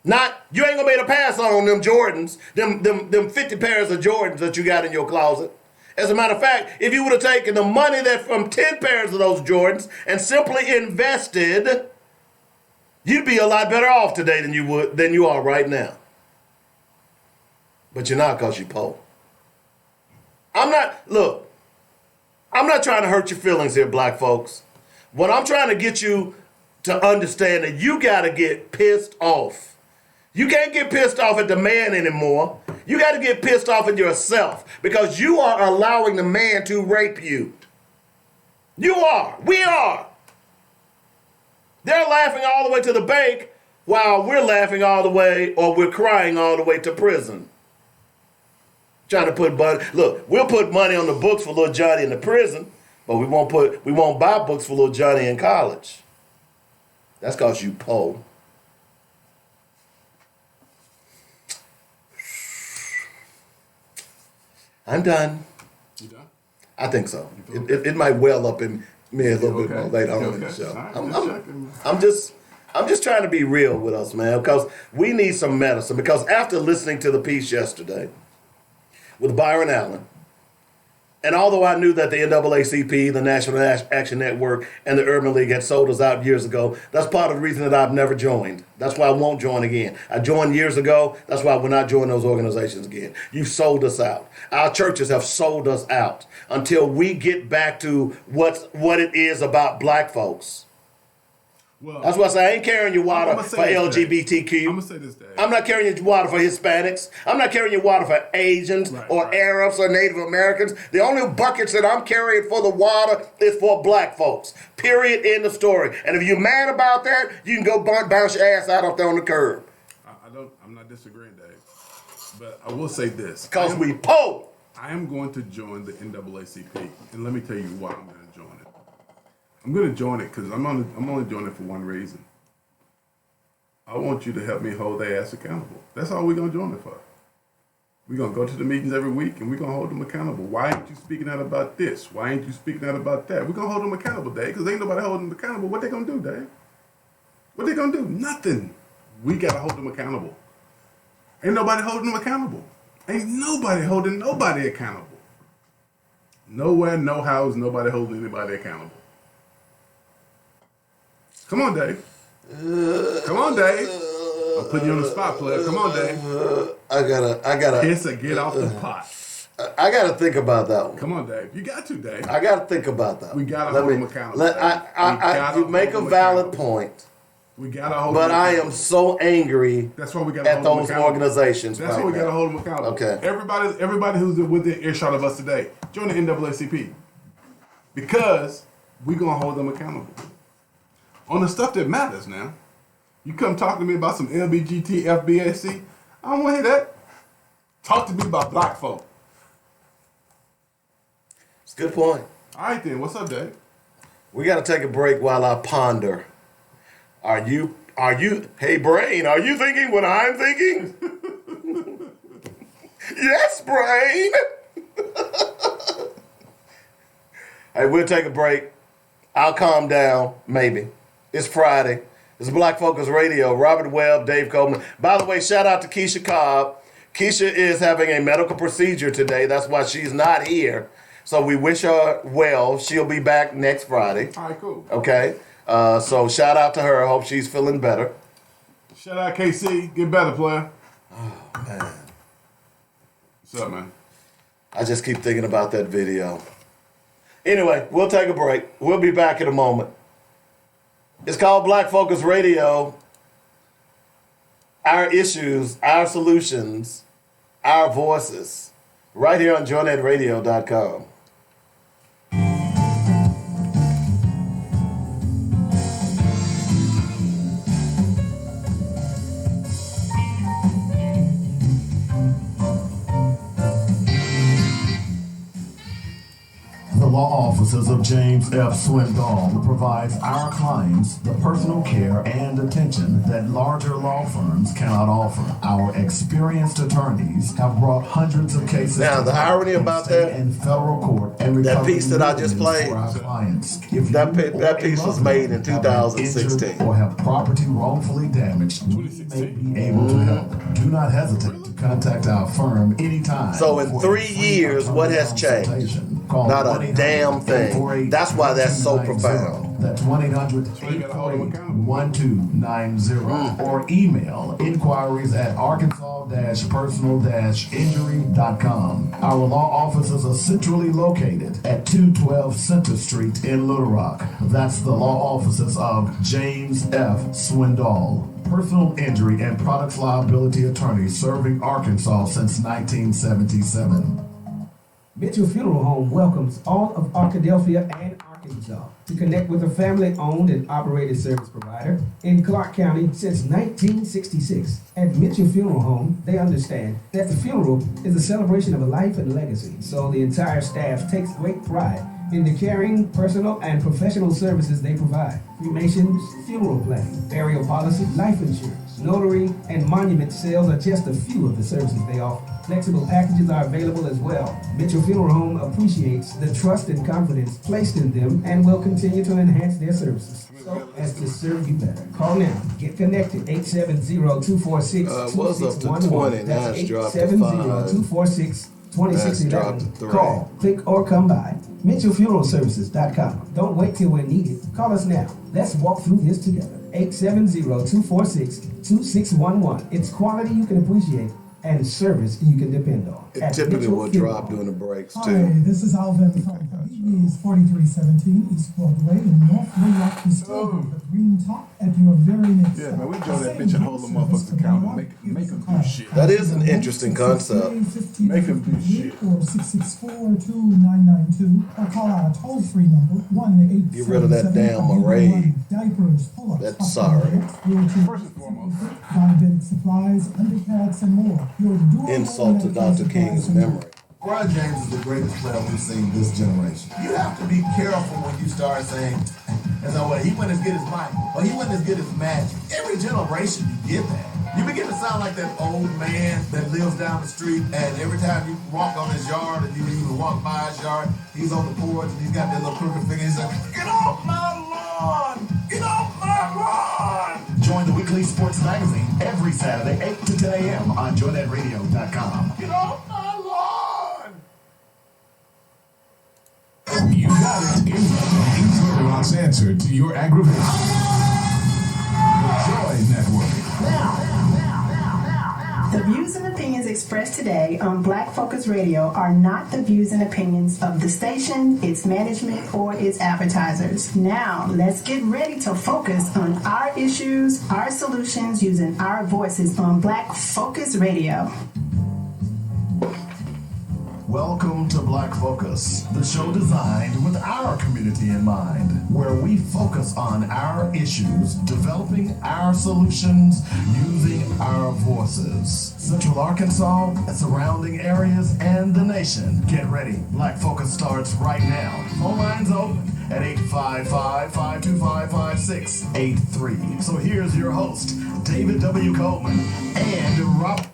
Not, you ain't gonna be able to pass on them Jordans, them 50 pairs of Jordans that you got in your closet. As a matter of fact, if you would have taken the money that from 10 pairs of those Jordans and simply invested, you'd be a lot better off today than you are right now. But you're not because you're poor. I'm not trying to hurt your feelings here, black folks. What I'm trying to get you to understand that you got to get pissed off. You can't get pissed off at the man anymore. You got to get pissed off at yourself because you are allowing the man to rape you. You are. We are. They're laughing all the way to the bank while we're laughing all the way, or we're crying all the way to prison. Trying to put money. Look, we'll put money on the books for little Johnny in the prison, but we won't buy books for little Johnny in college. That's because you poor. I'm done. You done? I think so. It might well up in me a little bit more later on in the show. I'm just trying to be real with us, man, because we need some medicine. Because after listening to the piece yesterday with Byron Allen, and although I knew that the NAACP, the National Action Network, and the Urban League had sold us out years ago, that's part of the reason that I've never joined. That's why I won't join again. I joined years ago. That's why we're not joining those organizations again. You've sold us out. Our churches have sold us out until we get back to what it is about black folks. Well, that's why I say I ain't carrying your water for LGBTQ. I'm going to say this, Dave. I'm not carrying your water for Hispanics. I'm not carrying your water for Asians or Arabs or Native Americans. The only buckets that I'm carrying for the water is for black folks. Period. End of story. And if you're mad about that, you can go bounce your ass out up there on the curb. I'm not disagreeing, Dave. But I will say this. Because we poor. I am going to join the NAACP. And let me tell you why I'm going to join it. I'm going to join it because I'm only joining it for one reason. I want you to help me hold their ass accountable. That's all we're going to join it for. We're going to go to the meetings every week and we're going to hold them accountable. Why ain't you speaking out about this? Why ain't you speaking out about that? We're going to hold them accountable, Dave, because ain't nobody holding them accountable. What they going to do, Dave? What they going to do? Nothing. We got to hold them accountable. Ain't nobody holding them accountable. Ain't nobody holding nobody accountable. Nowhere, no house, nobody holding anybody accountable. Come on, Dave. Come on, Dave. I'm putting you on the spot, player. Come on, Dave. I gotta. Kiss or get off the pot. I gotta think about that one. Come on, Dave. You got to, Dave. I gotta think about that. We gotta hold them accountable. You make a valid point. We gotta hold. But I am so angry. That's why we gotta at hold those organizations. That's why we gotta hold them accountable. Okay. Everybody who's within earshot of us today, join the NAACP because we gonna hold them accountable on the stuff that matters. Now, you come talk to me about some LBGT, FBAC. I don't want to hear that. Talk to me about black folk. It's a good point. All right then. What's up, Dave? We got to take a break while I ponder. Are you, hey brain, are you thinking what I'm thinking? Yes, brain. Hey, we'll take a break. I'll calm down, maybe. It's Friday. It's Black Focus Radio. Robert Webb, Dave Coleman. By the way, shout out to Keisha Cobb. Keisha is having a medical procedure today. That's why she's not here. So we wish her well. She'll be back next Friday. All right, cool. Okay. So shout out to her. I hope she's feeling better. Shout out KC. Get better, player. Oh, man. What's up, man? I just keep thinking about that video. Anyway, we'll take a break. We'll be back in a moment. It's called Black Focus Radio. Our issues, our solutions, our voices. Right here on JoyNetRadio.com. The law offices of James F. Swindoll provides our clients the personal care and attention that larger law firms cannot offer. Our experienced attorneys have brought hundreds of cases. Now, the irony about that, in federal court and that piece that I just played, that piece was made in 2016. Or have property wrongfully damaged, we may be able to help. Do not hesitate to contact our firm anytime. So in 3 years, what has changed? Not a damn thing. That's why that's so profound. That's 1-800-848-1290 or email inquiries at arkansas-personal-injury.com. Our law offices are centrally located at 212 Center Street in Little Rock. That's the law offices of James F. Swindoll, personal injury and products liability attorney serving Arkansas since 1977. Mitchell Funeral Home welcomes all of Arkadelphia and Arkansas to connect with a family-owned and operated service provider in Clark County since 1966. At Mitchell Funeral Home, they understand that the funeral is a celebration of a life and legacy, so the entire staff takes great pride in the caring, personal, and professional services they provide. Cremations, funeral planning, burial policy, life insurance, notary, and monument sales are just a few of the services they offer. Flexible packages are available as well. Mitchell Funeral Home appreciates the trust and confidence placed in them and will continue to enhance their services so as to serve you better. Call now. Get connected. 870-246-2611. That's 870-246-2611. Call, click, or come by. MitchellFuneralServices.com. Don't wait till we're needed. Call us now. Let's walk through this together. 870-246-2611. It's quality you can appreciate and service you can depend on. It typically will drop during the breaks, too. Hi, this is Alvin from BB's 4317 East Broadway in North Little Rock. We still have the green top at your very next Yeah, man, we join that bitch and hold the motherfuckers accountable. Make them do shit. That is an interesting concept. Make them do shit. Or 664-2992 or call our toll-free number 1-877. Get rid of that damn array. Diapers, pull-ups, That's sorry. First and foremost, diabetic supplies, underpads, and more. Insult to Dr. King's memory. LeBron James is the greatest player we've seen this generation. You have to be careful when you start saying, as well, he wouldn't as good as Mike, or he wasn't as good as Magic. Every generation you get that. You begin to sound like that old man that lives down the street, and every time you walk on his yard, and you even walk by his yard, he's on the porch, and he's got that little crooked finger, he's like, get off my lawn! Get off my lawn! Join the weekly sports magazine every Saturday, 8 to 10 a.m. on joynetradio.com. Get off my lawn! You got it. He's Little Rock's answer to your aggravation. The Joy Network. The views and opinions expressed today on Black Focus Radio are not the views and opinions of the station, its management, or its advertisers. Now, let's get ready to focus on our issues, our solutions, using our voices on Black Focus Radio. Welcome to Black Focus, the show designed with our community in mind, where we focus on our issues, developing our solutions, using our voices. Central Arkansas, surrounding areas, and the nation. Get ready. Black Focus starts right now. Phone lines open at 855-525-5683. So here's your host, David W. Coleman and Rob.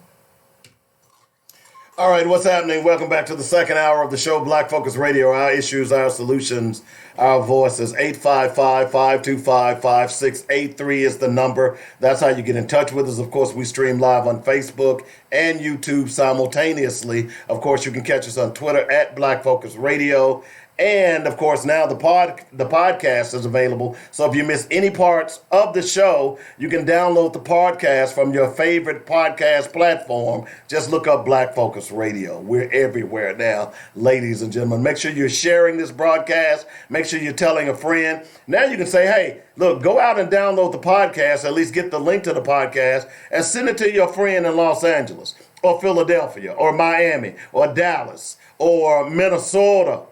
All right, what's happening? Welcome back to the second hour of the show, Black Focus Radio. Our issues, our solutions, our voices. 855-525-5683 is the number. That's how you get in touch with us. Of course, we stream live on Facebook and YouTube simultaneously. Of course, you can catch us on Twitter at Black Focus Radio. And, of course, now the podcast is available. So if you miss any parts of the show, you can download the podcast from your favorite podcast platform. Just look up Black Focus Radio. We're everywhere now, ladies and gentlemen. Make sure you're sharing this broadcast. Make sure you're telling a friend. Now you can say, hey, look, go out and download the podcast, at least get the link to the podcast, and send it to your friend in Los Angeles or Philadelphia or Miami or Dallas or Minnesota,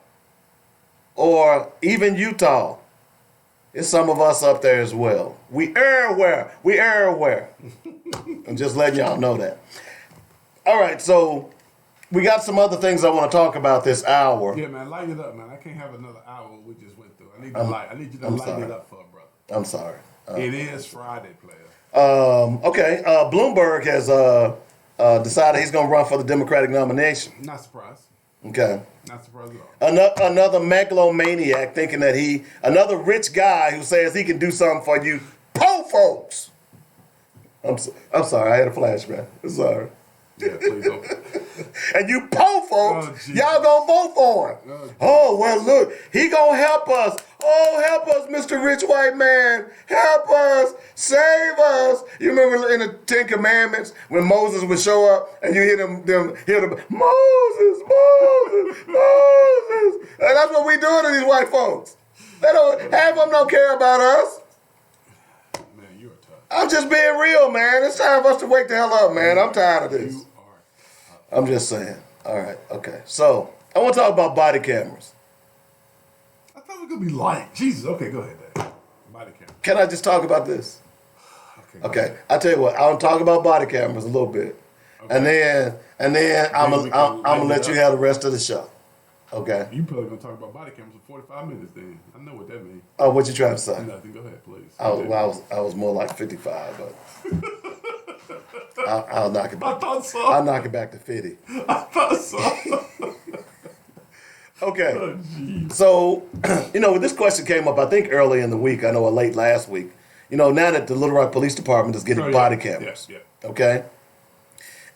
or even Utah. It's some of us up there as well. We everywhere. We everywhere. I'm just letting y'all know that. All right, so we got some other things I want to talk about this hour. Yeah, man, light it up, man. I can't have another hour we just went through. I need you to light it up for a brother. I'm sorry. It is Friday, player. Okay. Bloomberg has decided he's going to run for the Democratic nomination. Not surprised. Okay. Not surprised at all. Another megalomaniac thinking that another rich guy who says he can do something for you poor folks. I'm sorry, I had a flashback. I'm sorry. Yeah, please don't. And you poor folks, y'all gonna vote for him. Oh, well, look, he gonna help us. Oh, help us, Mr. Rich White Man. Help us. Save us. You remember in the Ten Commandments when Moses would show up and you hear them Moses. And that's what we doing to these white folks. Half of them don't care about us. Man, you're tough. I'm just being real, man. It's time for us to wake the hell up, man. I'm tired of this. I'm just saying. All right, okay. So, I want to talk about body cameras. I thought we could be light. Jesus, okay, go ahead, Dave. Body camera. Can I just talk about this? Okay. I tell you what, I'll talk about body cameras a little bit. Okay. And then I'm gonna let you have the rest of the show. Okay. You probably gonna talk about body cameras for 45 minutes then. I know what that means. Oh, what you trying to say? Nothing. Go ahead, please. I was more like 55, but I'll knock it back. I thought so. I'll knock it back to 50. I thought so. Okay. Oh, so, when this question came up, I think early in the week, or late last week, now that the Little Rock Police Department is getting body cameras. Yeah. Okay.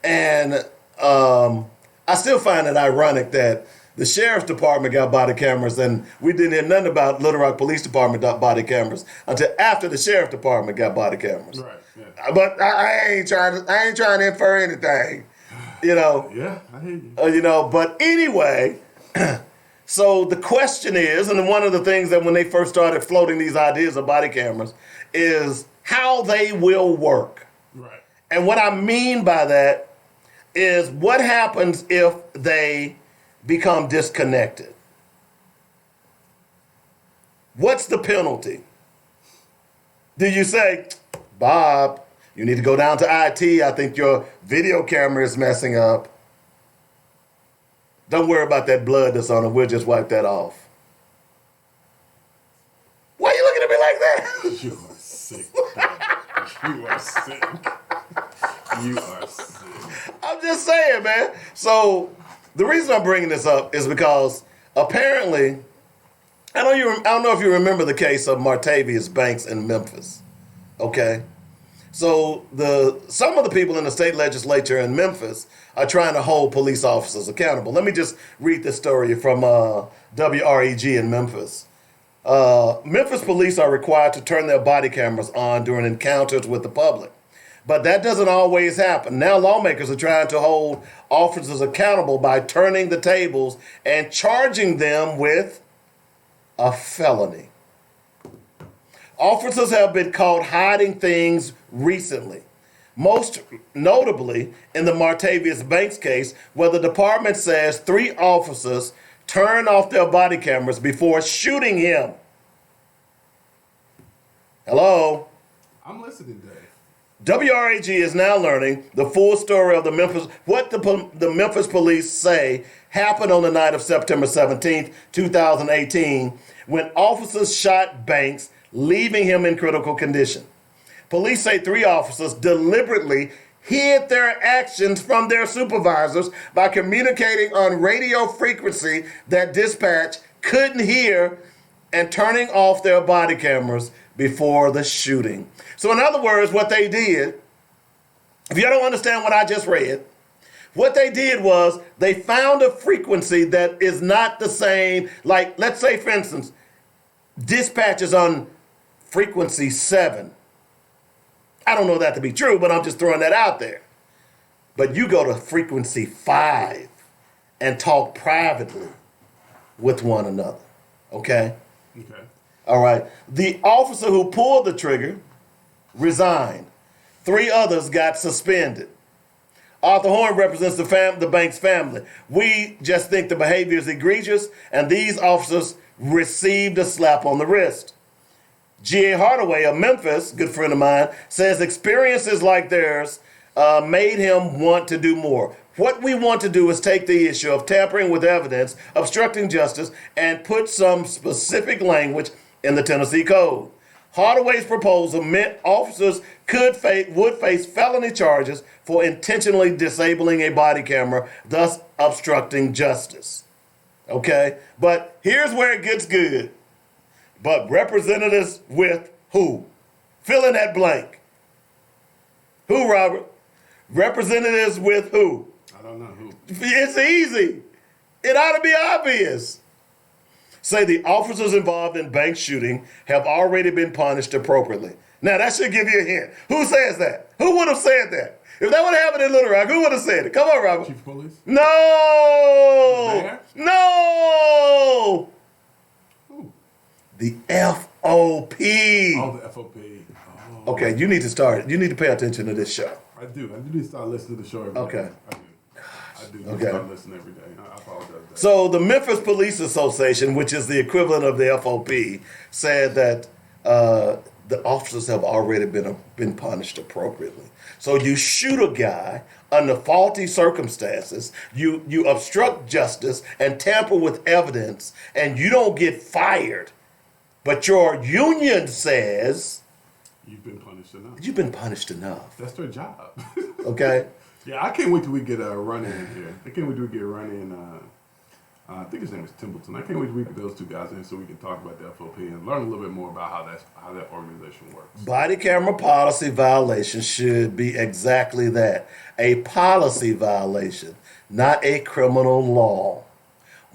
And I still find it ironic that the Sheriff's Department got body cameras and we didn't hear nothing about Little Rock Police Department body cameras until after the Sheriff's Department got body cameras. Right. Yeah. But I ain't trying to infer anything. Yeah, I hear you. But anyway, so the question is, and one of the things that when they first started floating these ideas of body cameras is how they will work. Right. And what I mean by that is what happens if they become disconnected? What's the penalty? Do you say, Bob, you need to go down to IT. I think your video camera is messing up. Don't worry about that blood that's on it. We'll just wipe that off. Why are you looking at me like that? You are sick. You are sick. You are sick. I'm just saying, man. So the reason I'm bringing this up is because apparently, I don't know if you remember the case of Martavius Banks in Memphis. Okay. So some of the people in the state legislature in Memphis are trying to hold police officers accountable. Let me just read this story from WREG in Memphis. Memphis police are required to turn their body cameras on during encounters with the public. But that doesn't always happen. Now lawmakers are trying to hold officers accountable by turning the tables and charging them with a felony. Officers have been caught hiding things recently, most notably in the Martavius Banks case, where the department says 3 officers turned off their body cameras before shooting him. Hello? I'm listening, Dave. WRAG is now learning the full story of what the Memphis police say happened on the night of September 17th, 2018, when officers shot Banks, leaving him in critical condition. Police say 3 officers deliberately hid their actions from their supervisors by communicating on radio frequency that dispatch couldn't hear and turning off their body cameras before the shooting. So in other words, what they did, if you don't understand what I just read, what they did was they found a frequency that is not the same. Like, let's say, for instance, dispatch is on frequency 7. I don't know that to be true, but I'm just throwing that out there. But you go to frequency 5 and talk privately with one another. Okay? Okay. All right. The officer who pulled the trigger resigned. 3 others got suspended. Arthur Horn represents the Banks family. We just think the behavior is egregious, and these officers received a slap on the wrist. G.A. Hardaway of Memphis, good friend of mine, says experiences like theirs made him want to do more. What we want to do is take the issue of tampering with evidence, obstructing justice, and put some specific language in the Tennessee Code. Hardaway's proposal meant officers would face felony charges for intentionally disabling a body camera, thus obstructing justice. Okay? But here's where it gets good. But representatives with who? Fill in that blank. Who, Robert? Representatives with who? I don't know who. It's easy. It ought to be obvious. Say the officers involved in Banks shooting have already been punished appropriately. Now, that should give you a hint. Who says that? Who would have said that? If that would have happened in Little Rock, who would have said it? Come on, Robert. Chief of Police? No! No! Who? The FOP. Oh, the FOP. Oh. Okay, you need to start. You need to pay attention to this show. I do. I need to start listening to the show every day. Okay. I do. Okay. Start listening every day. I apologize. So the Memphis Police Association, which is the equivalent of the FOP, said that the officers have already been punished appropriately. So you shoot a guy under faulty circumstances, you obstruct justice and tamper with evidence, and you don't get fired. But your union says you've been punished enough. You've been punished enough. That's their job. Okay. Yeah, I can't wait till we get a run in here. I can't wait till we get a run in. I think his name is Templeton. I can't wait till we get those 2 guys in so we can talk about the FOP and learn a little bit more about how that organization works. Body camera policy violation should be exactly that, a policy violation, not a criminal law.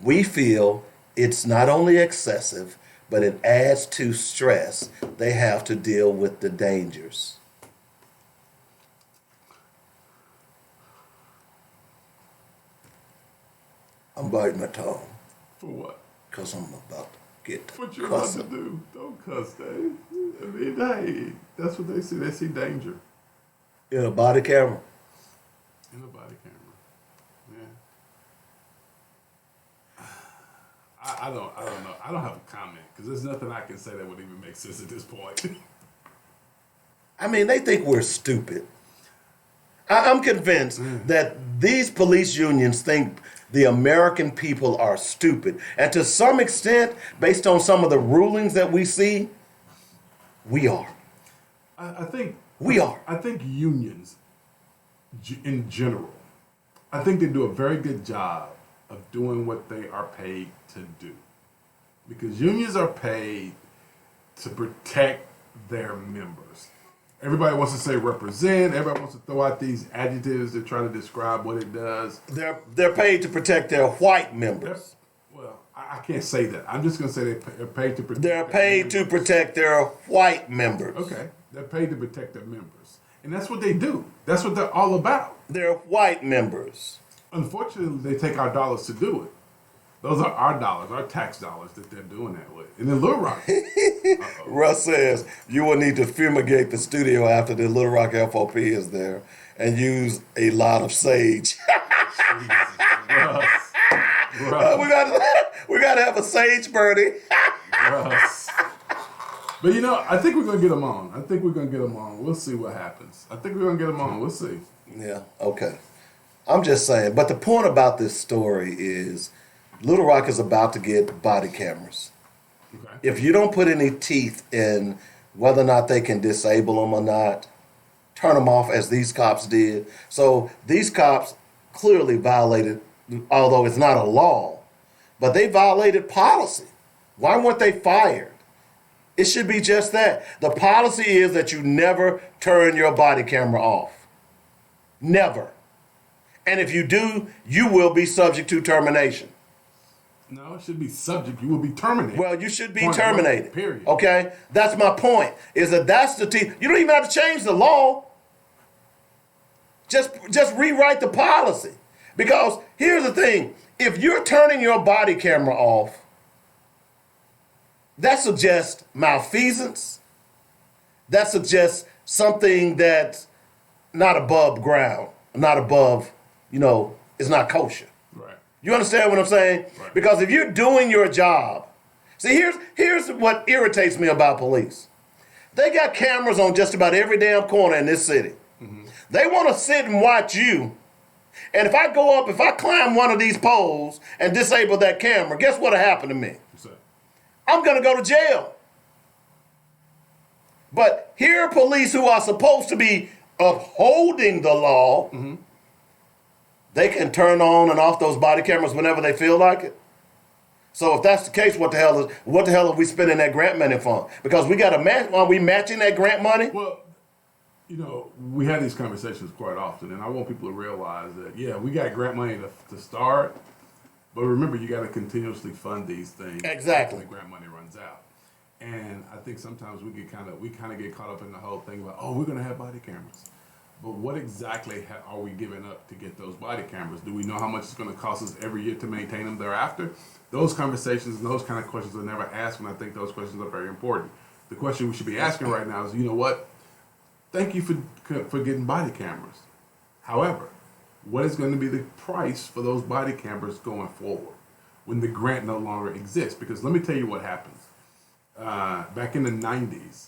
We feel it's not only excessive, but it adds to stress. They have to deal with the dangers. I'm biting my tongue. For what? Because I'm about to get What you cussing. about to do? Don't cuss, Dave. I mean, hey, that's what they see. They see danger. In a body camera. In a body camera. Yeah. I don't know. I don't have a comment because there's nothing I can say that would even make sense at this point. I mean, they think we're stupid. I'm convinced that these police unions think the American people are stupid. And to some extent, based on some of the rulings that we see, we are. I think we are. I think unions, in general, I think they do a very good job of doing what they are paid to do. Because unions are paid to protect their members. everybody wants to say represent. Everybody wants to throw out these adjectives that try to describe what it does. They're paid to protect their white members. Well, I can't say that. I'm just going to say they're paid to protect. They're paid to protect their white members. Okay, they're paid to protect their members, and that's what they do. That's what they're all about. They're white members. Unfortunately, they take our dollars to do it. Those are our dollars, our tax dollars that they're doing that with. And then Little Rock. Russ says you will need to fumigate the studio after the Little Rock FOP is there and use a lot of sage. We got to have a sage birdie. Russ. But you know, I think we're going to get them on. We'll see what happens. I think we're going to get them on. We'll see. Yeah, okay. I'm just saying. But the point about this story is Little Rock is about to get body cameras. Okay. If you don't put any teeth in whether or not they can disable them or not, turn them off as these cops did. So these cops clearly violated, although it's not a law, but they violated policy. Why weren't they fired? It should be just that. The policy is that you never turn your body camera off. Never. And if you do, you will be subject to termination. No, it should be subject. You will be terminated. Well, you should be terminated. Period. Okay? That's my point. Is that that's the you don't even have to change the law. Just rewrite the policy. Because here's the thing. If you're turning your body camera off, that suggests malfeasance. That suggests something that's not above ground, not above, it's not kosher. Right. You understand what I'm saying? Right. Because if you're doing your job, see, here's what irritates me about police. They got cameras on just about every damn corner in this city. Mm-hmm. They want to sit and watch you. And if I climb one of these poles and disable that camera, guess what'll happen to me? I'm going to go to jail. But here are police who are supposed to be upholding the law. Mm-hmm. They can turn on and off those body cameras whenever they feel like it. So if that's the case, what the hell are we spending that grant money for? Because we got to match. Are we matching that grant money? Well, we have these conversations quite often, and I want people to realize that, yeah, we got grant money to start, but remember, you got to continuously fund these things. Exactly. Until the grant money runs out. And I think sometimes we kind of get caught up in the whole thing about, we're going to have body cameras. But what exactly are we giving up to get those body cameras? Do we know how much it's going to cost us every year to maintain them thereafter? Those conversations and those kind of questions are never asked, and I think those questions are very important. The question we should be asking right now is, you know what? Thank you for getting body cameras. However, what is going to be the price for those body cameras going forward when the grant no longer exists? Because let me tell you what happens. Back in the 90s,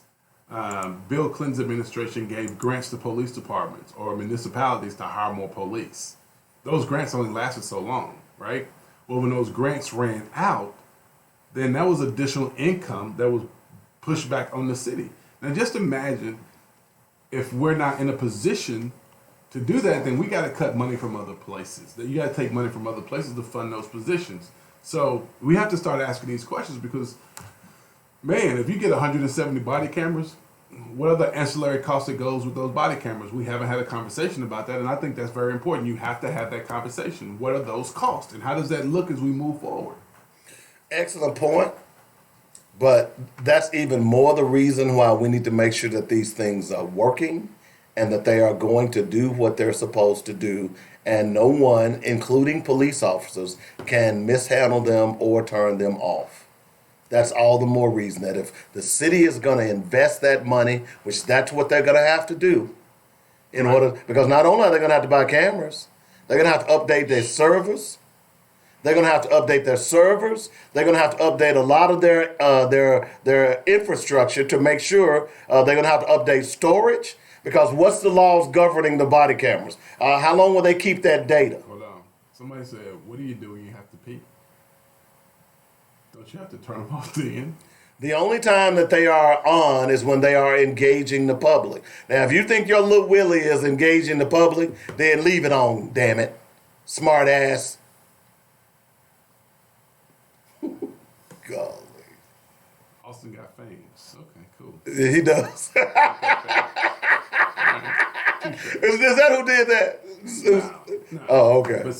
Bill Clinton's administration gave grants to police departments or municipalities to hire more police. Those grants only lasted so long, right? Well, when those grants ran out, then that was additional income that was pushed back on the city. Now, just imagine if we're not in a position to do that, then we got to cut money from other places. You got to take money from other places to fund those positions. So we have to start asking these questions because, man, if you get 170 body cameras, what are the ancillary costs that goes with those body cameras? We haven't had a conversation about that, and I think that's very important. You have to have that conversation. What are those costs, and how does that look as we move forward? Excellent point. But that's even more the reason why we need to make sure that these things are working and that they are going to do what they're supposed to do. And no one, including police officers, can mishandle them or turn them off. That's all the more reason that if the city is going to invest that money, which that's what they're going to have to do, in order, because not only are they going to have to buy cameras, they're going to have to update their servers. They're going to have to update their servers. They're going to have to update a lot of their infrastructure to make sure they're going to have to update storage. Because what's the laws governing the body cameras? How long will they keep that data? Hold on. Somebody said, what do you do when you have to pee? Don't you have to turn them off then? The only time that they are on is when they are engaging the public. Now, if you think your little Willie is engaging the public, then leave it on, damn it. Smart ass. Golly. Austin got famous. Okay, cool. He does. Is that who did that? No. Oh, okay. But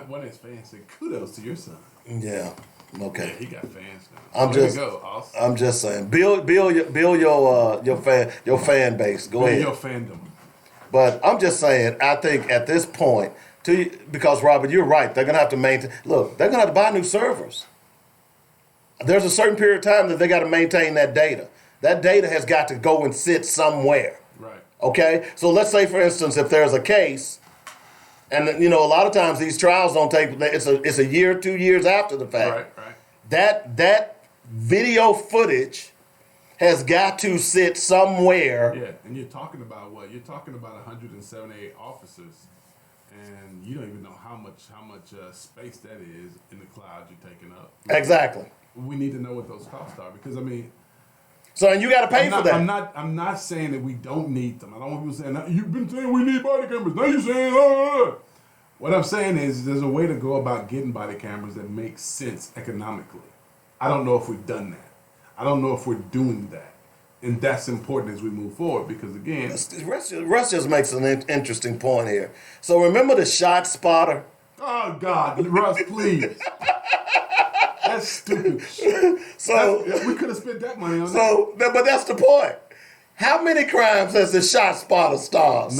one of his fans said, "Kudos to your son." Yeah. Okay. Yeah, he got fans now. I'm just saying, build your fan base. Go ahead. Your fandom. But I'm just saying, I think at this point, because Robert, you're right. They're gonna have to maintain. Look, they're gonna have to buy new servers. There's a certain period of time that they got to maintain that data. That data has got to go and sit somewhere. Right. Okay. So let's say, for instance, if there's a case. And a lot of times these trials don't take. It's a year, 2 years after the fact. Right. That video footage has got to sit somewhere. Yeah, and you're talking about what? You're talking about 178 officers, and you don't even know how much space that is in the cloud you're taking up. Exactly. We need to know what those costs are because So and you got to pay for that. I'm not saying that we don't need them. I don't want people saying you've been saying we need body cameras. Now you're saying What I'm saying is there's a way to go about getting body cameras that makes sense economically. I don't know if we've done that. I don't know if we're doing that, and that's important as we move forward because again, Russ just makes an interesting point here. So remember the shot spotter? Oh God, Russ, please. That's stupid. We could have spent that money on that. But that's the point. How many crimes has the shot spotter solved?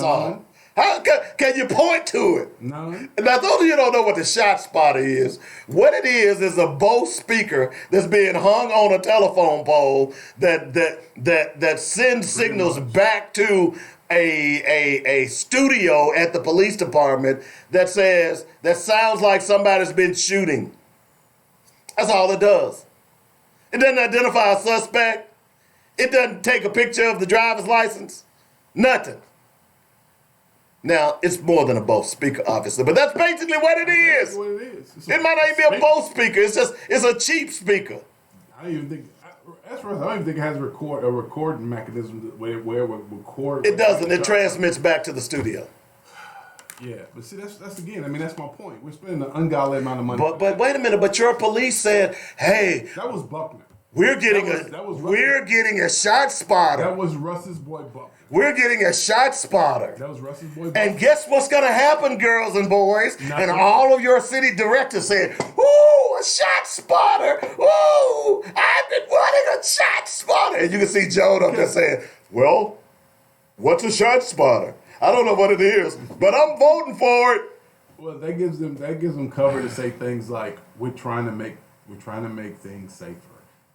How can you point to it? No. Now, those of you who don't know what the shot spotter is, what it is a Bose speaker that's being hung on a telephone pole that sends signals back to a studio at the police department that sounds like somebody's been shooting. That's all it does. It doesn't identify a suspect. It doesn't take a picture of the driver's license. Nothing. Now, it's more than a Bose speaker, obviously, but that's basically what it is. That's what it is. It might not even be a Bose speaker. It's a cheap speaker. I don't even think it has a recording mechanism where it would record. It doesn't. It transmits back to the studio. Yeah, but see, that's again. That's my point. We're spending an ungodly amount of money. But wait a minute. But your police said, "Hey, that was Buckner. We're getting a shot spotter. That was Russ's boy Buckner. We're getting a shot spotter. That was Russ's boy Buckner. And guess what's going to happen, girls and boys? Nothing. And all of your city directors said, "Ooh, a shot spotter! Ooh, I've been wanting a shot spotter." And you can see Joan up there saying, "Well, what's a shot spotter? I don't know what it is, but I'm voting for it." Well, that gives them cover to say things like, "We're trying to make things safer."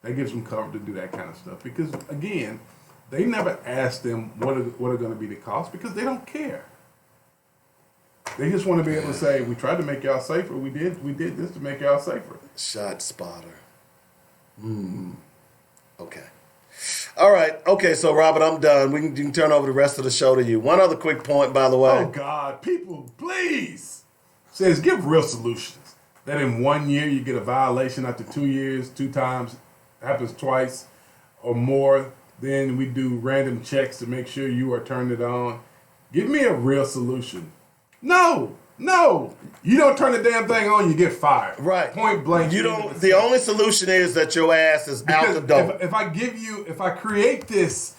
That gives them cover to do that kind of stuff because again, they never ask them what are going to be the costs because they don't care. They just want to be able to say, "We tried to make y'all safer. We did this to make y'all safer." Shot spotter. Okay. All right. Okay, so Robert, I'm done. You can turn over the rest of the show to you. One other quick point, by the way. Oh God, people, please. Says give real solutions. That in 1 year you get a violation after 2 years, 2 times, happens twice or more. Then we do random checks to make sure you are turned it on. Give me a real solution. No. You don't turn the damn thing on, you get fired. Right. Point blank. You don't. The only solution is that your ass is out the door. If I create this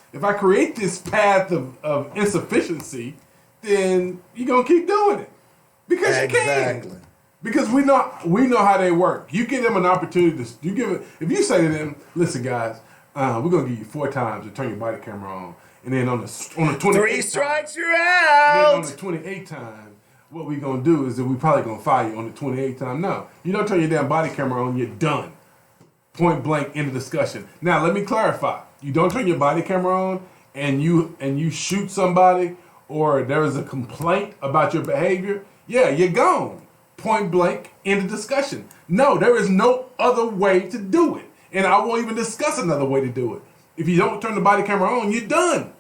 path of insufficiency, then you're gonna keep doing it because you can. Because we know how they work. You give them an opportunity if you say to them, "Listen, guys, we're gonna give you 4 times to turn your body camera on, and then on the 28th 3 strikes, you're out." And then on the 28th time, what we gonna do is that we probably gonna fire you on the 28th time. No, you don't turn your damn body camera on, you're done. Point blank, end of discussion. Now let me clarify: you don't turn your body camera on, and you shoot somebody, or there is a complaint about your behavior. Yeah, you're gone. Point blank, end of discussion. No, there is no other way to do it. And I won't even discuss another way to do it. If you don't turn the body camera on, you're done.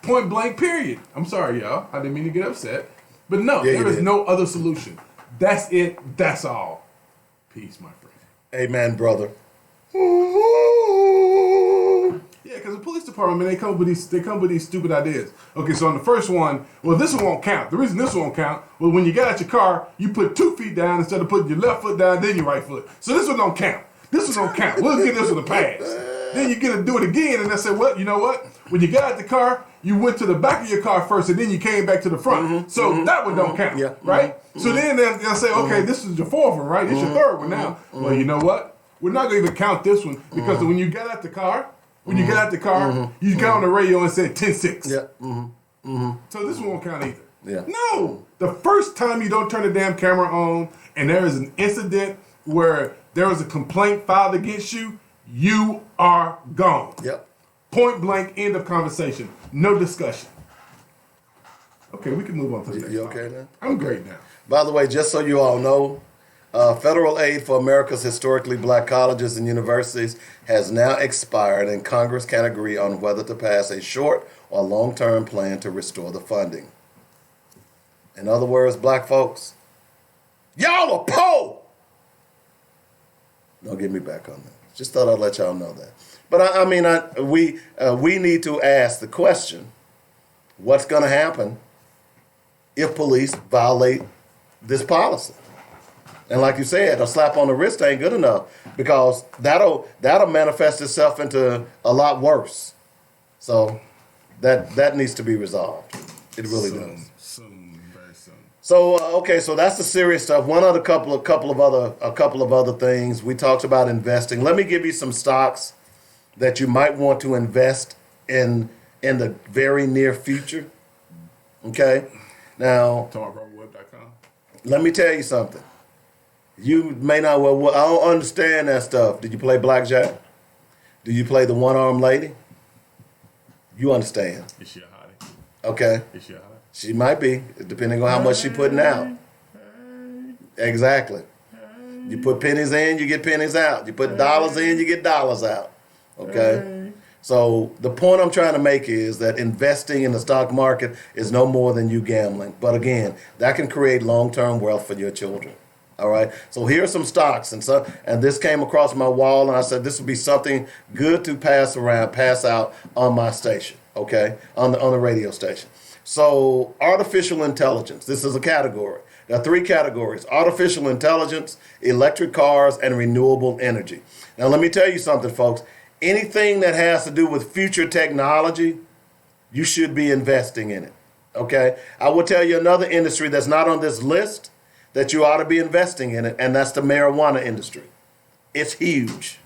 Point blank, period. I'm sorry, y'all. I didn't mean to get upset. But no, there is no other solution. That's it. That's all. Peace, my friend. Amen, brother. Yeah, because the police department, man, they come with these stupid ideas. Okay, so on the first one, well, this one won't count. The reason this one won't count, well, when you get out your car, you put 2 feet down instead of putting your left foot down, then your right foot. So this one don't count. This one don't count. We'll get this one a pass. Then you get to do it again, and they say, "Well, you know what? when you got out the car, you went to the back of your car first, and then you came back to the front. So that one don't count, right? So then they'll say, okay, this is your fourth one, right? This is your third one now. Well, you know what? We're not going to even count this one because when you got out the car, you got on the radio and said 10-6. So this one won't count either. No, the first time you don't turn the damn camera on and there is an incident where there is a complaint filed against you, you are gone. Point blank, end of conversation. No discussion. Okay, we can move on to the next. You okay now? I'm great now. By the way, just so you all know, federal aid for America's historically black colleges and universities has now expired, and Congress can agree on whether to pass a short or long-term plan to restore the funding. In other words, black folks, y'all are poor. Don't get me back on that. Just thought I'd let y'all know that. But we need to ask the question: what's going to happen if police violate this policy? And like you said, a slap on the wrist ain't good enough, because that'll manifest itself into a lot worse. So that needs to be resolved. It really does. Soon, very soon. So okay, so that's the serious stuff. One other couple of other things. We talked about investing. Let me give you some stocks that you might want to invest in the very near future. Okay, now let me tell you something. You may not, well, I don't understand that stuff. Did you play blackjack? Do you play the one-armed lady? You understand. Is she a hottie? Okay. Is she a hottie? She might be, depending on how much she's putting out. Exactly. You put pennies in, you get pennies out. You put dollars in, you get dollars out. Okay? So the point I'm trying to make is that investing in the stock market is no more than you gambling. But again, that can create long-term wealth for your children. All right. So here are some stocks, and this came across my wall, and I said this would be something good to pass out on my station. Okay, on the radio station. So artificial intelligence. This is a category. There are three categories: artificial intelligence, electric cars, and renewable energy. Now let me tell you something, folks. Anything that has to do with future technology, you should be investing in it. Okay. I will tell you another industry that's not on this list that you ought to be investing in it, and that's the marijuana industry. It's huge.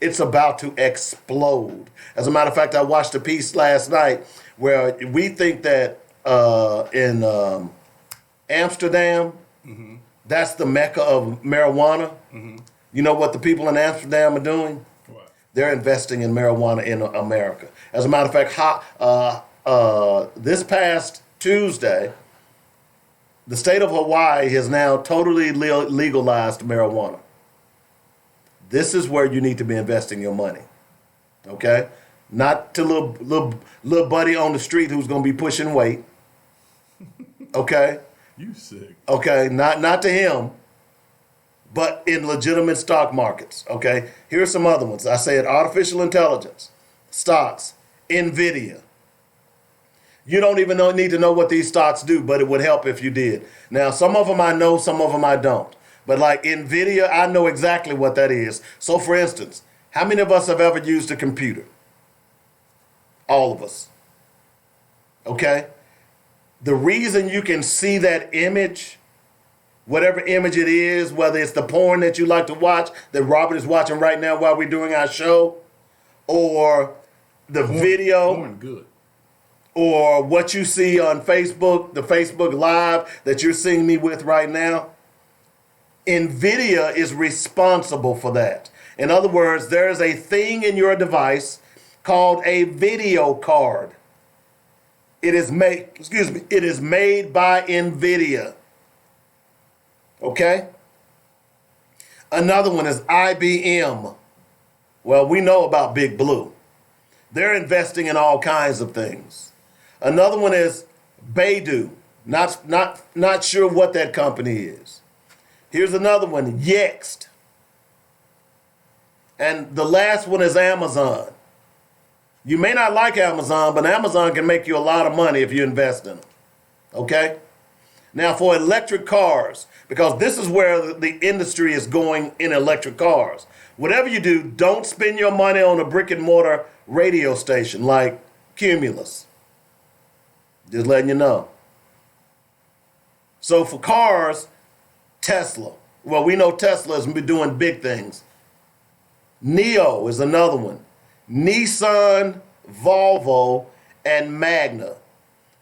It's about to explode. As a matter of fact, I watched a piece last night where we think that in Amsterdam, that's the mecca of marijuana. You know what the people in Amsterdam are doing? What? They're investing in marijuana in America. As a matter of fact, this past Tuesday, the state of Hawaii has now totally legalized marijuana. This is where you need to be investing your money. Okay? Not to little buddy on the street who's going to be pushing weight. Okay? You sick. Okay, not to him, but in legitimate stock markets. Okay? Here's some other ones. I said artificial intelligence, stocks, NVIDIA. You don't even need to know what these stocks do, but it would help if you did. Now, some of them I know, some of them I don't. But like NVIDIA, I know exactly what that is. So for instance, how many of us have ever used a computer? All of us. Okay? The reason you can see that image, whatever image it is, whether it's the porn that you like to watch, that Robert is watching right now while we're doing our show, or the video. Porn good. Or what you see on Facebook, the Facebook Live that you're seeing me with right now, NVIDIA is responsible for that. In other words, there is a thing in your device called a video card. It is made by NVIDIA. Okay? Another one is IBM. Well, we know about Big Blue. They're investing in all kinds of things. Another one is Baidu. Not sure what that company is. Here's another one, Yext. And the last one is Amazon. You may not like Amazon, but Amazon can make you a lot of money if you invest in them. Okay? Now for electric cars, because this is where the industry is going in electric cars. Whatever you do, don't spend your money on a brick and mortar radio station like Cumulus. Just letting you know. So for cars, Tesla. Well, we know Tesla is doing big things. NIO is another one. Nissan, Volvo, and Magna.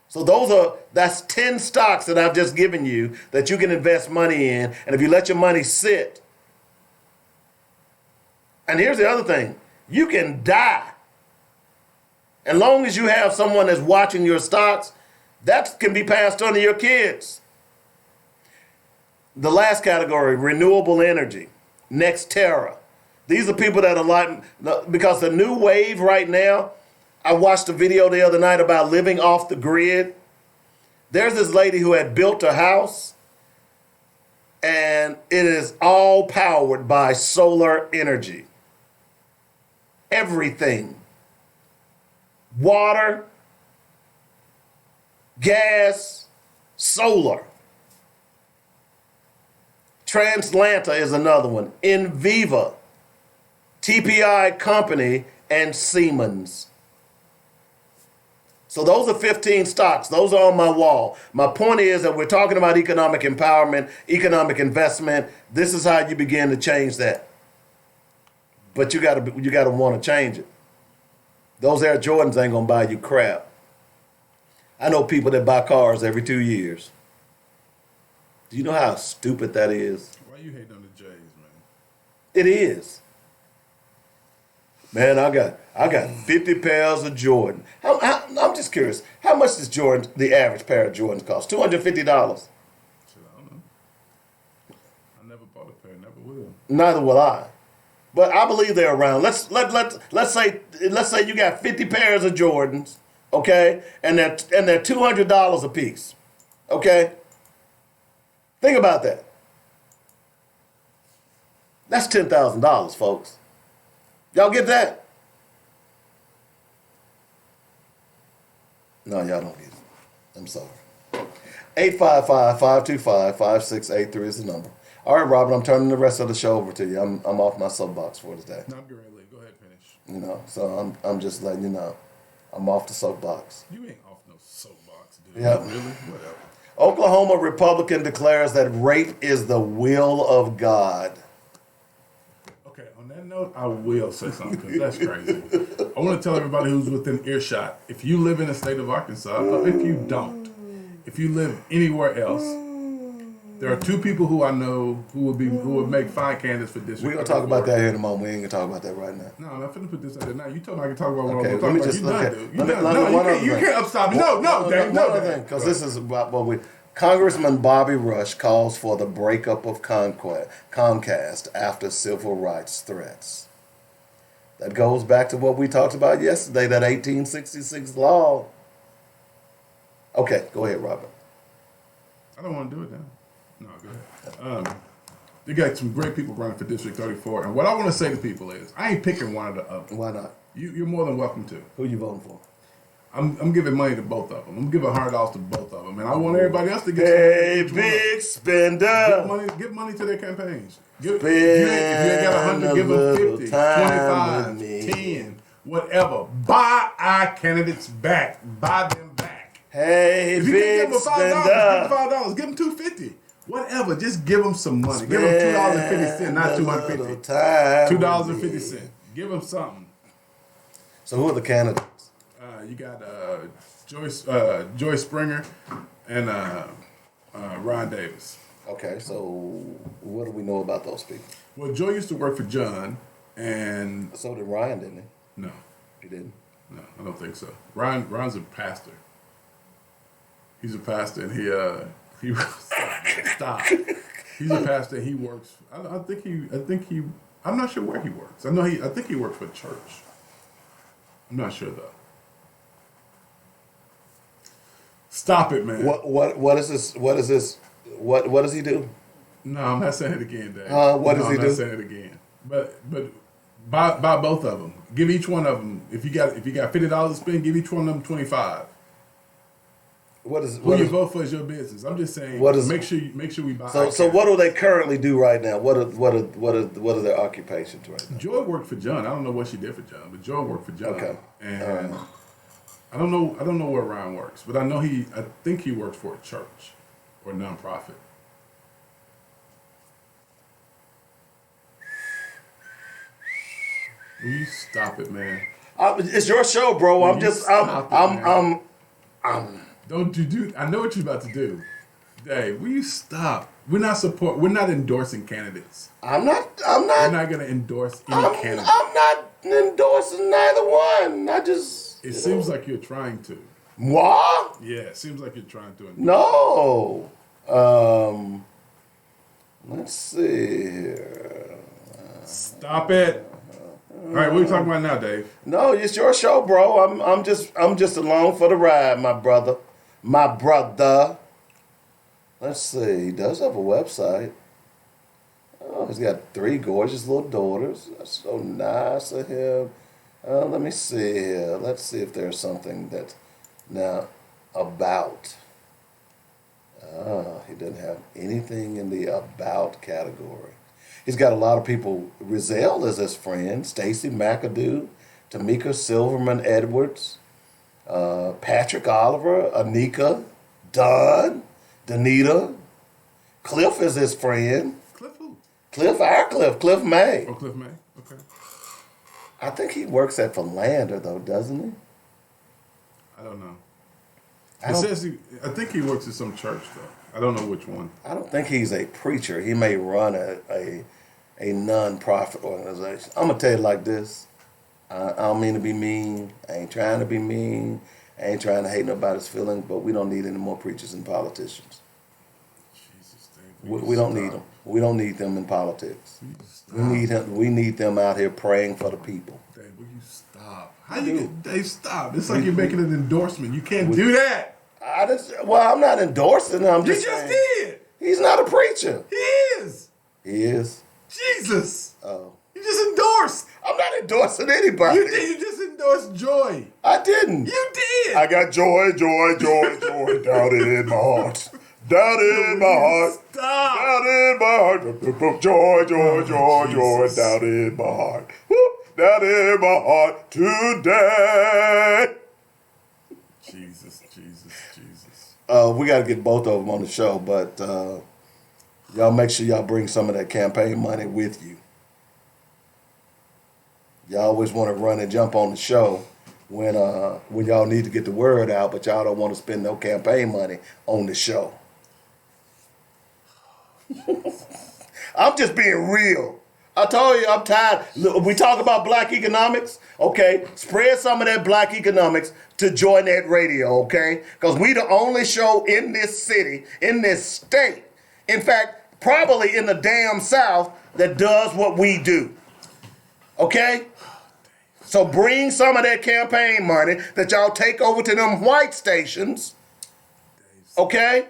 So that's 10 stocks that I've just given you that you can invest money in. And if you let your money sit, and here's the other thing, you can die. As long as you have someone that's watching your stocks, that can be passed on to your kids. The last category, renewable energy, Nextera. These are people that are like, because the new wave right now, I watched a video the other night about living off the grid. There's this lady who had built a house, and it is all powered by solar energy. Everything. Water, gas, solar. Translanta is another one. Inviva, TPI Company, and Siemens. So those are 15 stocks. Those are on my wall. My point is that we're talking about economic empowerment, economic investment. This is how you begin to change that. But you gotta want to change it. Those Air Jordans ain't gonna buy you crap. I know people that buy cars every 2 years. Do you know how stupid that is? Why you hating on the Jays, man? It is. Man, I got 50 pairs of Jordan. I'm just curious. How much does the average pair of Jordans cost? $250. Shit, I don't know. I never bought a pair. Never will. Neither will I. But I believe they're around. Let's say you got 50 pairs of Jordans, okay, and they're $200 a piece, okay. Think about that. That's $10,000, folks. Y'all get that? No, y'all don't get it. I'm sorry. 855-525-5683 is the number. All right, Robert, I'm turning the rest of the show over to you. I'm off my soapbox for today. No, I'm getting ready to leave. Go ahead, finish. You know, so I'm just letting you know. I'm off the soapbox. You ain't off no soapbox, dude. Yep. Really? Whatever. Oklahoma Republican declares that rape is the will of God. Okay, on that note, I will say something because that's crazy. I want to tell everybody who's within earshot, if you live in the state of Arkansas, if you don't, if you live anywhere else, there are two people who I know who would make fine candidates for district. We're going to talk about that here in a moment. We ain't going to talk about that right now. No, I'm not finna put this out there now. You told me I can talk about what Okay, I'm let me talking just about. look You at done, dude. You can't upstop me. No, Dave. No, Dave. Because this is about what we... Congressman Bobby Rush calls for the breakup of Comcast after civil rights threats. That goes back to what we talked about yesterday, that 1866 law. Okay, go ahead, Robert. I don't want to do it now. No, go ahead. You got some great people running for District 34, and what I want to say to people is, I ain't picking one or the other. Why not? You're more than welcome to. Who you voting for? I'm giving money to both of them. I'm giving $100 to both of them, and I want everybody else to get. Hey, big spender! Give money to their campaigns. If you ain't got 100, give them 50, 25, 10, whatever. Buy our candidates back. Buy them back. Hey, if you big can give them spender! $5, give them $250. Whatever, just give them some money. Give them $2.50, not $250. $2.50. Give them something. So who are the candidates? You got Joyce Springer and Ron Davis. Okay, so what do we know about those people? Well, Joy used to work for John, and so did Ryan, didn't he? No, he didn't. No, I don't think so. Ron's a pastor. He's a pastor, and he stop. He's a pastor. He works. I think he. I'm not sure where he works. I think he works for a church. I'm not sure though. Stop it, man. What is this? What is this? What does he do? No, I'm not saying it again, Dave. What does he do? I'm not saying it again. But buy both of them. Give each one of them. If you got $50 to spend, give each one of them $25. Who you vote for is your business. I'm just saying. Make sure we buy. So what do they currently do right now? What are their occupations right now? Joy worked for John. I don't know what she did for John, but Joy worked for John. Okay. And I don't know where Ryan works, but I think he works for a church or a nonprofit. Will you stop it, man? It's your show, bro. Will I'm you just, stop it, I'm. Don't you do? I know what you're about to do. Dave, will you stop? We're not endorsing candidates. I'm not. We're not going to endorse any candidate. I'm not endorsing neither one. It seems like you're trying to. What? Yeah, it seems like you're trying to. No. Let's see here. Stop it. All right, what are you talking about now, Dave? No, it's your show, bro. I'm just along for the ride, my brother. My brother. Let's see. He does have a website. Oh, he's got 3 gorgeous little daughters. That's so nice of him. Let me see here. Let's see if there's something that's now about. He doesn't have anything in the about category. He's got a lot of people. Rizal is his friend. Stacy McAdoo, Tamika Silverman Edwards, Patrick Oliver, Anika, Don, Danita. Cliff is his friend. Cliff who? Cliff May. Oh, Cliff May. Okay. I think he works at Philander, though, doesn't he? I don't know. I think he works at some church, though. I don't know which one. I don't think he's a preacher. He may run a non-profit organization. I'm going to tell you like this. I don't mean to be mean. I ain't trying to be mean. I ain't trying to hate nobody's feelings, but we don't need any more preachers and politicians. Jesus, We don't need them. We don't need them in politics. We need them out here praying for the people. Dave, will you stop? How you get Dave? Stop! It's like you're making an endorsement. You can't do that. I'm not endorsing. I'm just just saying, did. He's not a preacher. He is. He is. Jesus. Oh. You just endorsed. I'm not endorsing anybody. You did. You just endorsed joy. I didn't. You did. I got joy down in my heart. Down in my heart. Stop. Down in my heart. Joy, down in my heart. Whoop, down in my heart today. Jesus. We got to get both of them on the show, but y'all make sure y'all bring some of that campaign money with you. Y'all always want to run and jump on the show when y'all need to get the word out, but y'all don't want to spend no campaign money on the show. I'm just being real. I told you I'm tired. Look, we talk about black economics. Okay, spread some of that black economics to Joy Net Radio, okay? Because we the only show in this city, in this state, in fact, probably in the damn South, that does what we do. Okay? So bring some of that campaign money that y'all take over to them white stations. Okay?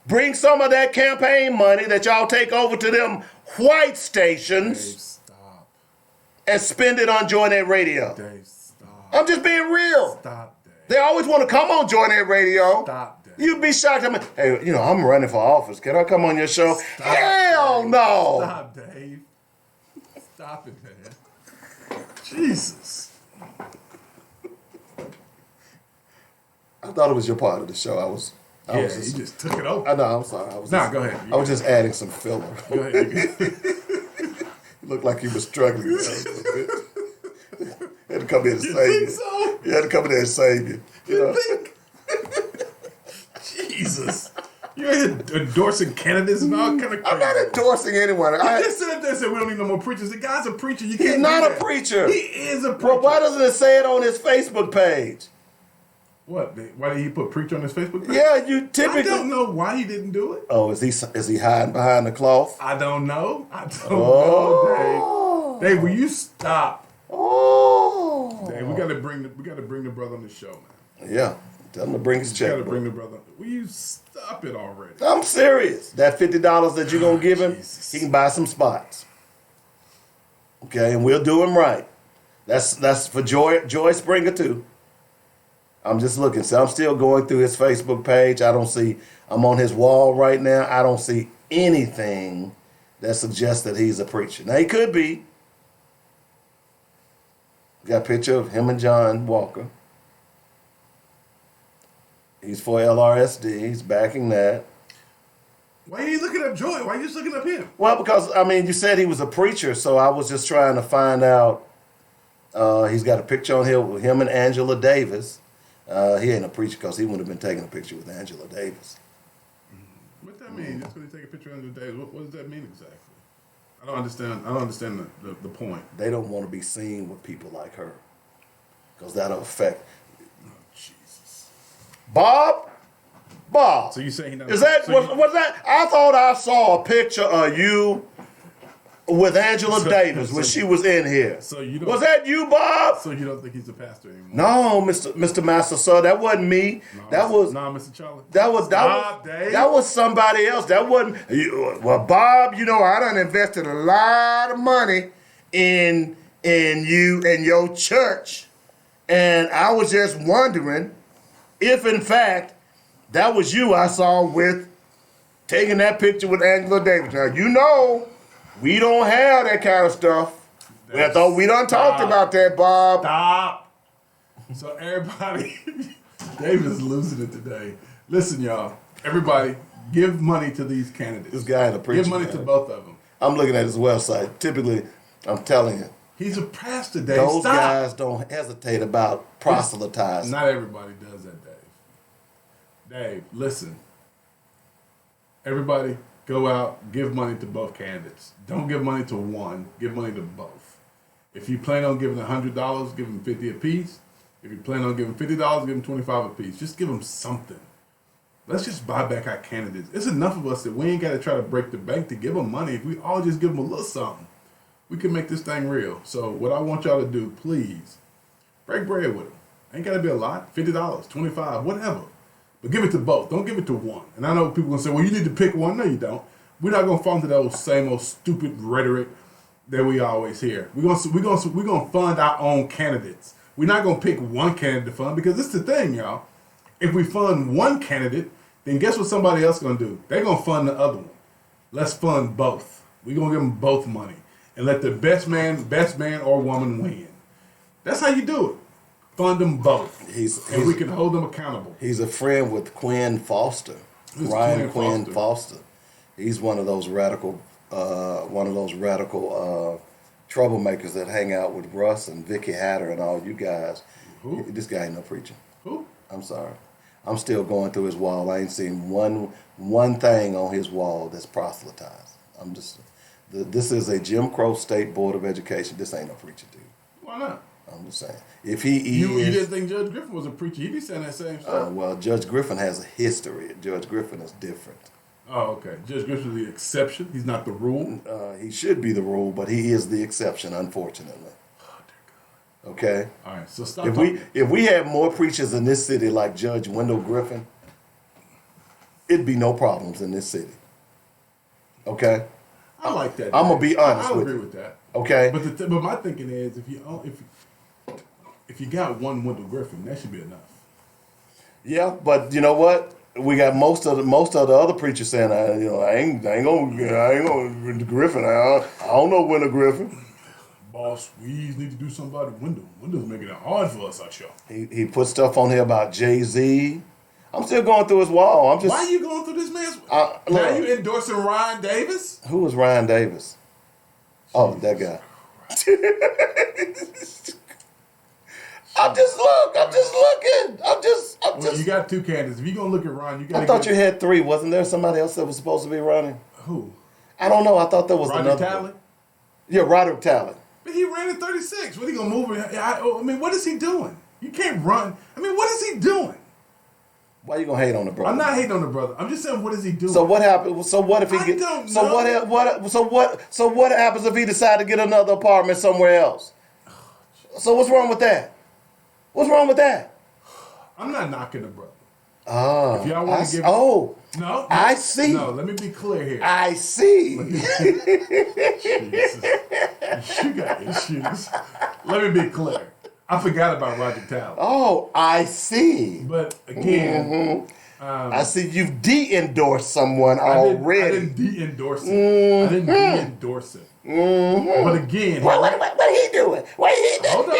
Bring some of that campaign money that y'all take over to them white stations and spend it on Joy Net Radio. I'm just being real. They always want to come on Joy Net Radio. You'd be shocked. Hey, I'm running for office. Can I come on your show? Hell no. Stop, Dave. Stop it, man. Jesus. I thought it was your part of the show. You just took it over. I know, I'm sorry. Go ahead. I was just adding some filler. Go ahead. You looked like you were struggling. You had to come in and save you. So? You had to come in there and save you. You think? Jesus. You're endorsing candidates and all kind of crap. I'm not endorsing anyone. You just said there said we don't need no more preachers. The guy's a preacher. You can't He's not do a that. preacher. He is a preacher. Well, why doesn't it say it on his Facebook page? What? Why did he put preacher on his Facebook page? Yeah, you typically. I don't know why he didn't do it. Oh, is he hiding behind the cloth? I don't know. Know, Dave. Dave, will you stop? Oh. Dave, we gotta bring the brother on the show, man. Yeah, tell him to bring his check. Gotta bring the brother. Will you stop it already? I'm serious. That $50 that you're gonna give him, he can buy some spots. Okay, and we'll do him right. That's for Joy Springer too. I'm just looking. So I'm still going through his Facebook page. I'm on his wall right now. I don't see anything that suggests that he's a preacher. Now, he could be. Got a picture of him and John Walker. He's for LRSD. He's backing that. Why are you looking up Joy? Why are you just looking up him? Well, because, I mean, you said he was a preacher, so I was just trying to find out. He's got a picture on here with him and Angela Davis. He ain't a preacher because he wouldn't have been taking a picture with Angela Davis. What does that mean? Just when you take a picture of Angela Davis, what does that mean exactly? I don't understand the point. They don't want to be seen with people like her because that'll affect. Oh, Jesus. Bob? So you say he not? Was that? I thought I saw a picture of you with Angela Davis when she was in here. So you don't, was that you, Bob? So you don't think he's a pastor anymore? No, Mr. Master Sir, that wasn't me. Mr. Charlie. That was somebody else. That wasn't. Well, Bob, you know I done invested a lot of money in you and your church, and I was just wondering if, in fact, that was you I saw with taking that picture with Angela Davis. Now, you know, we don't have that kind of stuff. I thought we done talked about that, Bob. Stop. So everybody, Davis is losing it today. Listen, y'all, everybody, give money to these candidates. This guy in the preacher. Give money to both of them. I'm looking at his website. Typically, I'm telling you. He's a pastor, Dave. Those guys don't hesitate about proselytizing. Not everybody does that, Dave. Dave, listen. Everybody, go out, give money to both candidates. Don't give money to one, give money to both. If you plan on giving $100, give them $50 apiece. If you plan on giving $50, give them $25 apiece. Just give them something. Let's just buy back our candidates. It's enough of us that we ain't got to try to break the bank to give them money. If we all just give them a little something, we can make this thing real. So what I want y'all to do, please, break bread with them. Ain't got to be a lot, $50, $25, whatever. But give it to both. Don't give it to one. And I know people going to say, well, you need to pick one. No, you don't. We're not going to fall into those same old stupid rhetoric that we always hear. We're going to fund our own candidates. We're not going to pick one candidate to fund because this is the thing, y'all. If we fund one candidate, then guess what somebody else going to do? They're going to fund the other one. Let's fund both. We're going to give them both money and let the best man or woman win. That's how you do it. Fund them both, and we can hold them accountable. He's a friend with Quinn Foster, Ryan Quinn Foster. He's one of those radical troublemakers that hang out with Russ and Vicky Hatter and all you guys. Who? This guy ain't no preacher. Who? I'm sorry. I'm still going through his wall. I ain't seen one thing on his wall that's proselytized. This is a Jim Crow State Board of Education. This ain't no preacher, dude. Why not? I'm just saying. If he you didn't think Judge Griffin was a preacher, he'd be saying that same stuff. Well, Judge Griffin has a history. Judge Griffin is different. Oh, okay. Judge Griffin is the exception. He's not the rule. He should be the rule, but he is the exception, unfortunately. Oh, dear God. Okay. All right. So stop. If we had more preachers in this city like Judge Wendell Griffin, it'd be no problems in this city. Okay. I like that. I'm gonna be honest I with agree you. with that. Okay. But my thinking is, if you got one Wendell Griffin, that should be enough. Yeah, but you know what? We got most of the other preachers saying, I ain't gonna Griffin. I don't know Wendell Griffin. Boss, we need to do something about Wendell. Wendell's making it hard for us out here. He put stuff on here about Jay-Z. I'm still going through his wall. Why are you going through this man's? Now you endorsing Ryan Davis? Who was Ryan Davis? Oh, that guy. I'm just looking. Well, you got two candidates. If you're going to look at Ryan, you got to. I thought you had three. Wasn't there somebody else that was supposed to be running? Who? I don't know. I thought there was another. Talley? Yeah, Roderick Talley. But he ran at 36. What, he going to move? I mean, what is he doing? You can't run. I mean, what is he doing? Why you gonna hate on the brother? I'm not hating on the brother. I'm just saying, what is he doing? So what happened? So what if he get? Don't so know. what happens if he decide to get another apartment somewhere else? So what's wrong with that? What's wrong with that? I'm not knocking the brother. Oh, if y'all want to give. No, I see. No, let me be clear here. I see. Jesus. You got issues. Let me be clear. I forgot about Roger Talley. Oh, I see. But again, I see you've de-endorsed someone already. I didn't de-endorse it. I didn't de-endorse it. But again, what he doing? What he doing?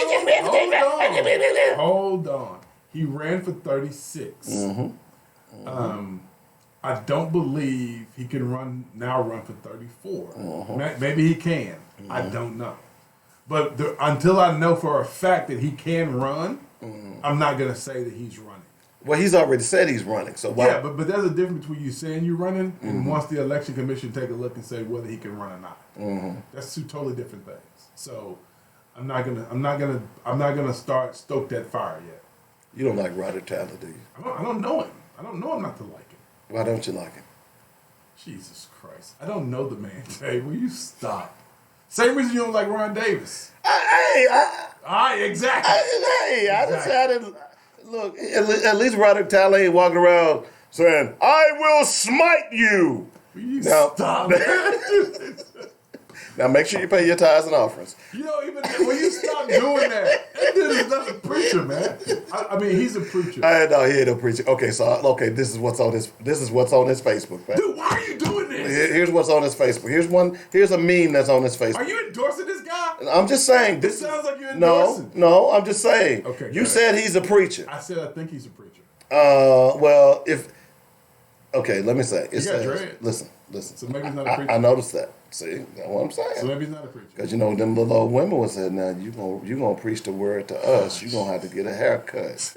Hold on. He ran for 36. Mm-hmm. I don't believe he can run for 34. Mm-hmm. Maybe he can. I don't know. But until I know for a fact that he can run, I'm not going to say that he's running. Well, he's already said he's running. So why? Yeah, but there's a difference between you saying you're running and once the election commission take a look and say whether he can run or not. That's two totally different things. So I'm not gonna start stoke that fire yet. You don't like Ryder Tyler, do you? I don't know him. I don't know him not to like him. Why don't you like him? Jesus Christ. I don't know the man, Jay. Will you stop? Same reason you don't like Ron Davis. Exactly. I decided, look, at least Ryder Tyler ain't walking around saying, I will smite you. Will you now, stop? Now make sure you pay your tithes and offerings. You know, even when you stop doing that dude is not a preacher, man. I mean, he's a preacher. No, he ain't no preacher. Okay, this is what's on his Facebook. Man. Dude, why are you doing this? Here's what's on his Facebook. Here's a meme that's on his Facebook. Are you endorsing this guy? I'm just saying. This sounds like you're endorsing. No, I'm just saying. Okay. You said he's a preacher. I said I think he's a preacher. Well, let me say. He got dread. Listen. So maybe he's not a preacher. I noticed that. See, that's what I'm saying. So maybe he's not a preacher. Because them little old women was saying, now you gonna preach the word to us. You gonna have to get a haircut.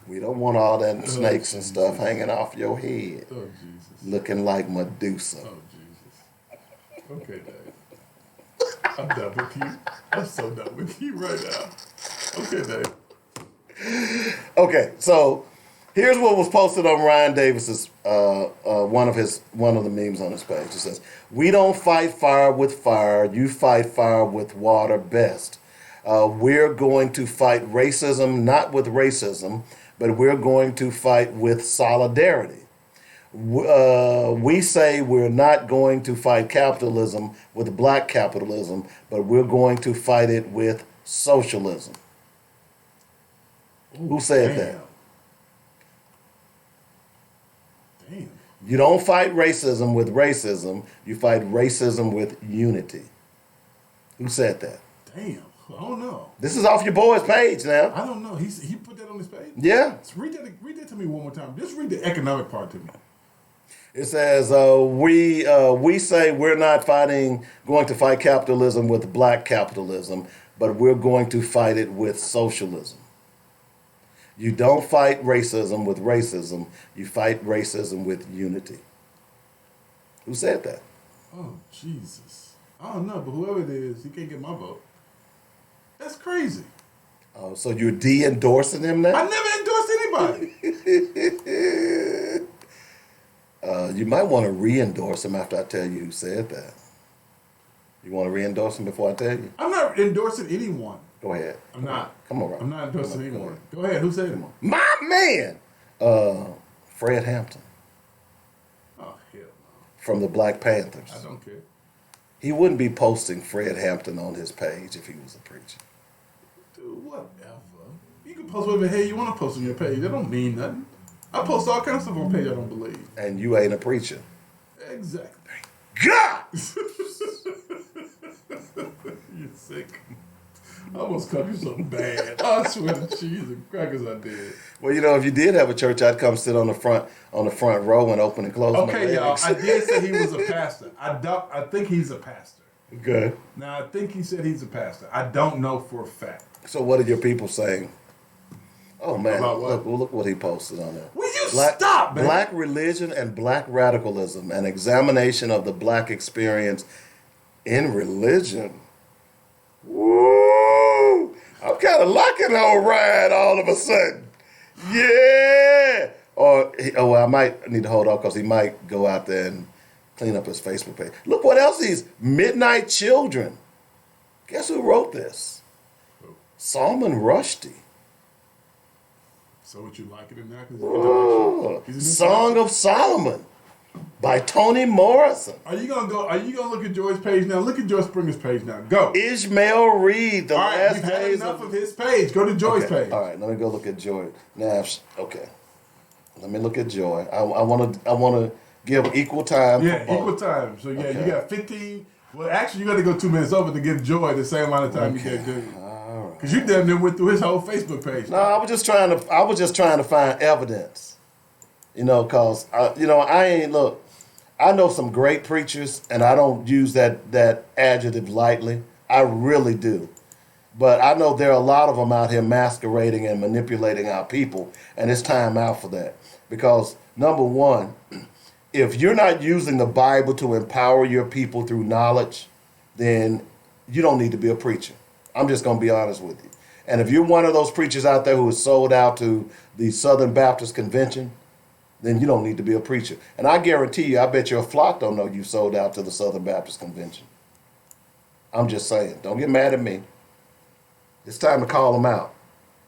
We don't want all that snakes and stuff hanging off your head. Oh Jesus. Looking like Medusa. Oh Jesus. Okay, Dave. I'm done with you. I'm so done with you right now. Okay, Dave. Okay, so here's what was posted on Ryan Davis's one of the memes on his page. It says, "We don't fight fire with fire. You fight fire with water best. We're going to fight racism, not with racism, but we're going to fight with solidarity. We say we're not going to fight capitalism with black capitalism, but we're going to fight it with socialism." Ooh, who said damn. that? Damn. You don't fight racism with racism. You fight racism with unity. Who said that? Damn. I don't know. This is off your boy's page now. I don't know. He put that on his page? Yeah. Read that to me one more time. Just read the economic part to me. It says, we say we're not going to fight capitalism with black capitalism, but we're going to fight it with socialism. You don't fight racism with racism. You fight racism with unity. Who said that? Oh, Jesus. I don't know, but whoever it is, he can't get my vote. That's crazy. Oh, so you're de-endorsing him now? I never endorsed anybody. You might want to re-endorse him after I tell you who said that. You want to re-endorse him before I tell you? I'm not endorsing anyone. Go ahead. I'm not. Come on, Rob. I'm not endorsing anyone. Go ahead. Who said it? My man! Fred Hampton. Oh, hell no. From the Black Panthers. I don't care. He wouldn't be posting Fred Hampton on his page if he was a preacher. Dude, whatever. You can post whatever the hell you want to post on your page. That don't mean nothing. I post all kinds of stuff on page I don't believe. And you ain't a preacher. Exactly. God! You're sick. I almost called you something bad. I swear to cheese and crackers I did. Well, if you did have a church, I'd come sit on the front row and open and close my legs. Okay, y'all. I did say he was a pastor. I think he's a pastor. Good. Now, I think he said he's a pastor. I don't know for a fact. So what are your people saying? Oh, man. About what? Look what he posted on there. Will you stop, man? Black religion and black radicalism, an examination of the black experience in religion. Woo! I'm kind of liking old Ryan all of a sudden. Yeah! I might need to hold off because he might go out there and clean up his Facebook page. Look what else he's Midnight Children. Guess who wrote this? Salman Rushdie. So would you like it in there? Song of Solomon by Toni Morrison. Are you gonna look at Joy's page now? Look at Joy Springer's page now. Go. Ishmael Reed, the last we've had days enough of his page. Go to Joy's page. All right, let me go look at Joy. Now, okay. Let me look at Joy. I want to give equal time. Yeah, equal time. So yeah, You got 15. Well, actually, you got to go 2 minutes over to give Joy the same amount of time you gave Jimmy. All right. Because you damn near went through his whole Facebook page. No, I was just trying to find evidence. You know, cause I know some great preachers, and I don't use that adjective lightly. I really do. But I know there are a lot of them out here masquerading and manipulating our people, and it's time out for that. Because number one, if you're not using the Bible to empower your people through knowledge, then you don't need to be a preacher. I'm just going to be honest with you. And if you're one of those preachers out there who is sold out to the Southern Baptist Convention, then you don't need to be a preacher. And I guarantee you, I bet your flock don't know you sold out to the Southern Baptist Convention. I'm just saying. Don't get mad at me. It's time to call them out.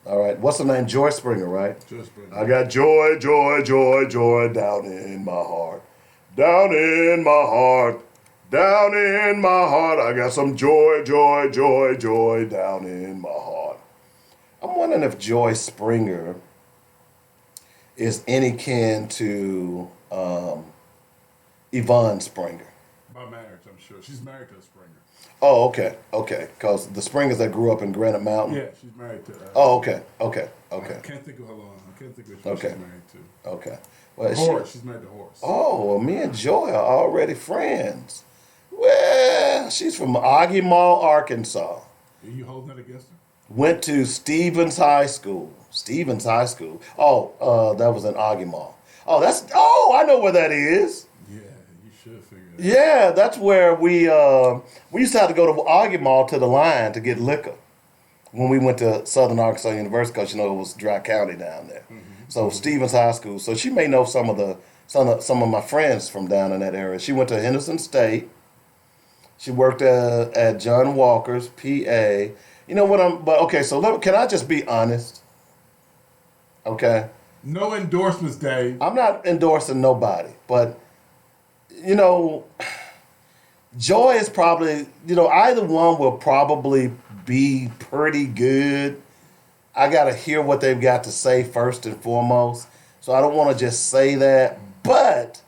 All right. What's her name? Joy Springer, right? Joy Springer. I got joy, joy, joy, joy down in my heart. Down in my heart. Down in my heart. I got some joy, joy, joy, joy down in my heart. I'm wondering if Joy Springer is any kin to Yvonne Springer. By marriage, I'm sure. She's married to a Springer. Oh, okay. Because the Springers that grew up in Granite Mountain. Yeah, she's married to. Oh, okay. I can't think of her long. I can't think of who she's married to. Okay. Well, Horace. She's married to Horace. Oh, well, me and Joy are already friends. Well, she's from Oggy Mall, Arkansas. Are you holding that against her? Went to Stevens High School. Oh, that was in Oggy Mall. I know where that is. Yeah, you should figure that out. Yeah, that's where we used to have to go to Oggy Mall to the line to get liquor when we went to Southern Arkansas University, because it was dry county down there. Mm-hmm. So Stevens High School. So she may know some of my friends from down in that area. She went to Henderson State. She worked at John Walker's, PA. You know what so can I just be honest? Okay. No endorsements, Dave. I'm not endorsing nobody, but Joy is probably, either one will probably be pretty good. I got to hear what they've got to say first and foremost. So I don't want to just say that. But,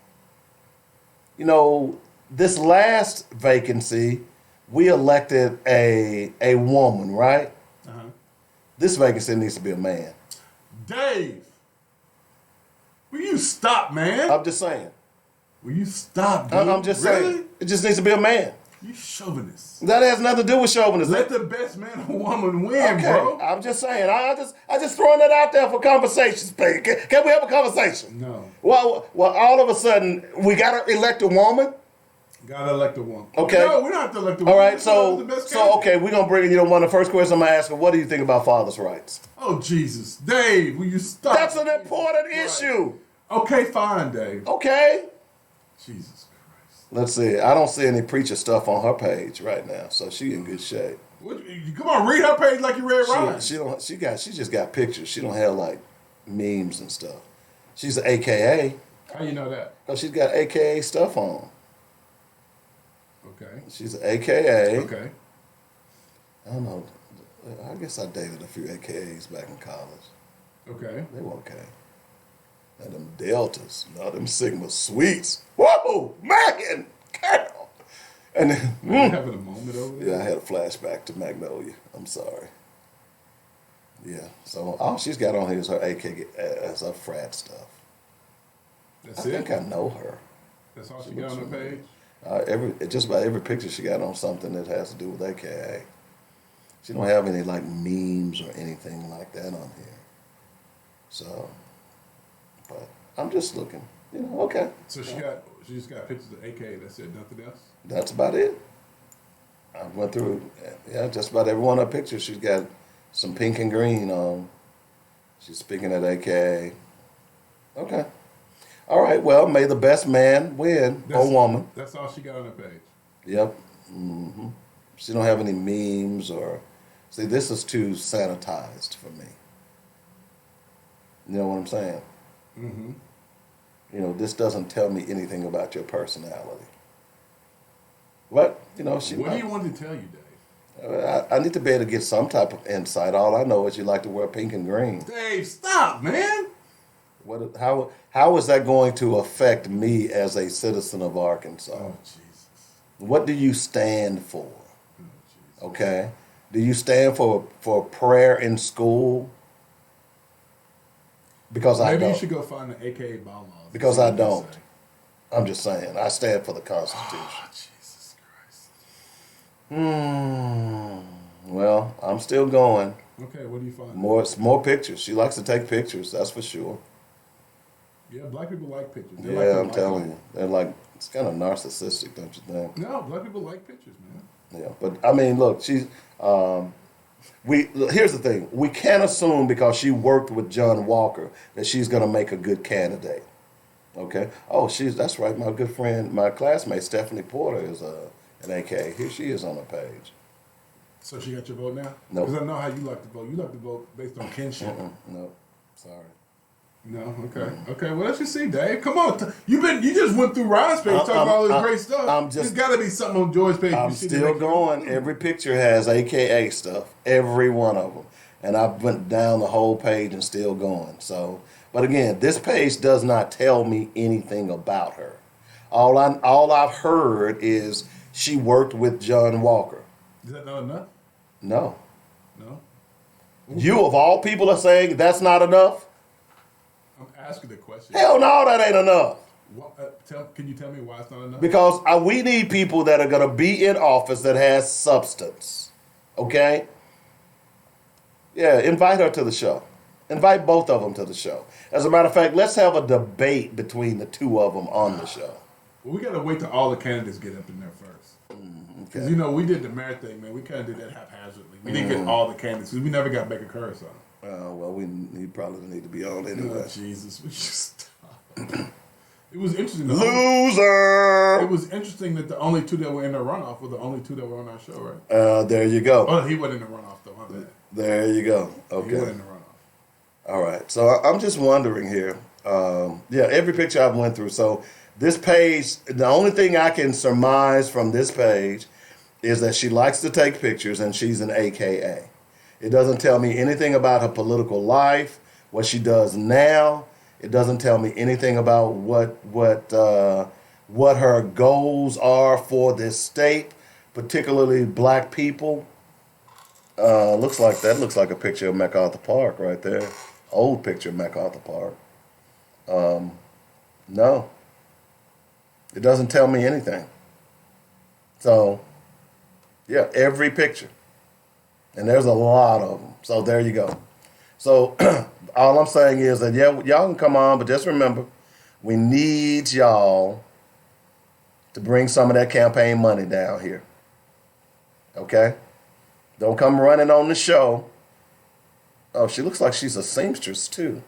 this last vacancy, we elected a woman, right? Uh-huh. This vacancy needs to be a man. Dave, will you stop, man? I'm just saying. Will you stop, dude? I'm just saying. It just needs to be a man. You chauvinist. That has nothing to do with chauvinist. Let the best man or woman win, bro. I'm just saying. I just throwing that out there for conversation's sake. Can we have a conversation? No. Well, all of a sudden we gotta elect a woman. Gotta elect a woman. Okay. No, we don't have to elect a woman. All right. So okay, we're gonna bring one of the first questions I'm gonna ask her. What do you think about fathers' rights? Oh Jesus, Dave, will you stop? That's an important issue. Okay, fine, Dave. Okay. Jesus. Let's see. I don't see any preacher stuff on her page right now, so she in good shape. Come on, read her page like you read Ryan. She just got pictures. She don't have like memes and stuff. She's an AKA. How you know that? Because she's got AKA stuff on. Okay. She's an AKA. Okay. I don't know. I guess I dated a few AKAs back in college. Okay. They were okay. Now them Deltas, now them Sigma Suites. Whoa, man! Girl. And then, you having a moment over there? Yeah, I had a flashback to Magnolia. I'm sorry. Yeah, so all she's got on here is her AKA as her frat stuff. That's I think I know her. That's all she got on her page? Just about every picture she got on something that has to do with AKA. She don't have any like memes or anything like that on here. So, but I'm just looking, okay. So she just got pictures of AKA. That's it, nothing else? That's about it. I went through, just about every one of her pictures. She's got some pink and green on. She's speaking at AKA. Okay. All right, well, may the best man win, or woman. That's all she got on her page. Yep. Mm-hmm. She don't have any memes or... See, this is too sanitized for me. You know what I'm saying? Mm-hmm. This doesn't tell me anything about your personality. What? What do you want to tell you, Dave? I need to be able to get some type of insight. All I know is you like to wear pink and green. Dave, stop, man. How is that going to affect me as a citizen of Arkansas? Oh, Jesus. What do you stand for? Oh, Jesus. Okay? Do you stand for prayer in school? Because I Maybe don't. you should go find the AKA bylaws. Because I don't. I'm just saying. I stand for the Constitution. Oh, Jesus Christ. Well, I'm still going. Okay, what do you find? More pictures. She likes to take pictures. That's for sure. Yeah, black people like pictures. They Yeah, like I'm telling you. They're like, it's kind of narcissistic, don't you think? No, black people like pictures, man. Yeah, but I mean, look, she's. Here's the thing: we can't assume because she worked with John Walker that she's going to make a good candidate. Okay. Oh, that's right. My good friend, my classmate Stephanie Porter is an AK. Here she is on the page. So she got your vote now? No. Because I know how you like to vote. You like to vote based on kinship. No, sorry. No, okay, okay. Well, let's just see, Dave. Come on, you just went through Ryan's page talking about all this great stuff. There's got to be something on Joy's page. I'm still going. Every picture has AKA stuff. Every one of them, and I went down the whole page and still going. So, but again, this page does not tell me anything about her. All I've heard is she worked with John Walker. Is that not enough? No. No. You of all people are saying that's not enough? I'm asking the question. Hell no, that ain't enough. Can you tell me why it's not enough? Because we need people that are going to be in office that has substance. Okay? Yeah, invite her to the show. Invite both of them to the show. As a matter of fact, let's have a debate between the two of them on the show. Well, we got to wait till all the candidates get up in there first. Because, we did the mayor thing, man. We kind of did that haphazardly. We didn't get all the candidates because we never got Baker Curtis on. Well, he probably need to be on anyway. Oh, Jesus. We just stop. It was interesting. Loser! It was interesting that the only two that were in the runoff were the only two that were on our show, right? There you go. Oh, he wasn't in the runoff, though. My bad. There you go. Okay. He wasn't in the runoff. All right. So I'm just wondering here. Every picture I've went through. So this page, the only thing I can surmise from this page is that she likes to take pictures and she's an AKA. It doesn't tell me anything about her political life, what she does now. It doesn't tell me anything about what her goals are for this state, particularly black people. Looks like a picture of MacArthur Park right there. Old picture of MacArthur Park. No. It doesn't tell me anything. So, yeah, every picture. And there's a lot of them. So there you go. So all I'm saying is that, y'all can come on, but just remember, we need y'all to bring some of that campaign money down here. Okay? Don't come running on the show. Oh, she looks like she's a seamstress, too.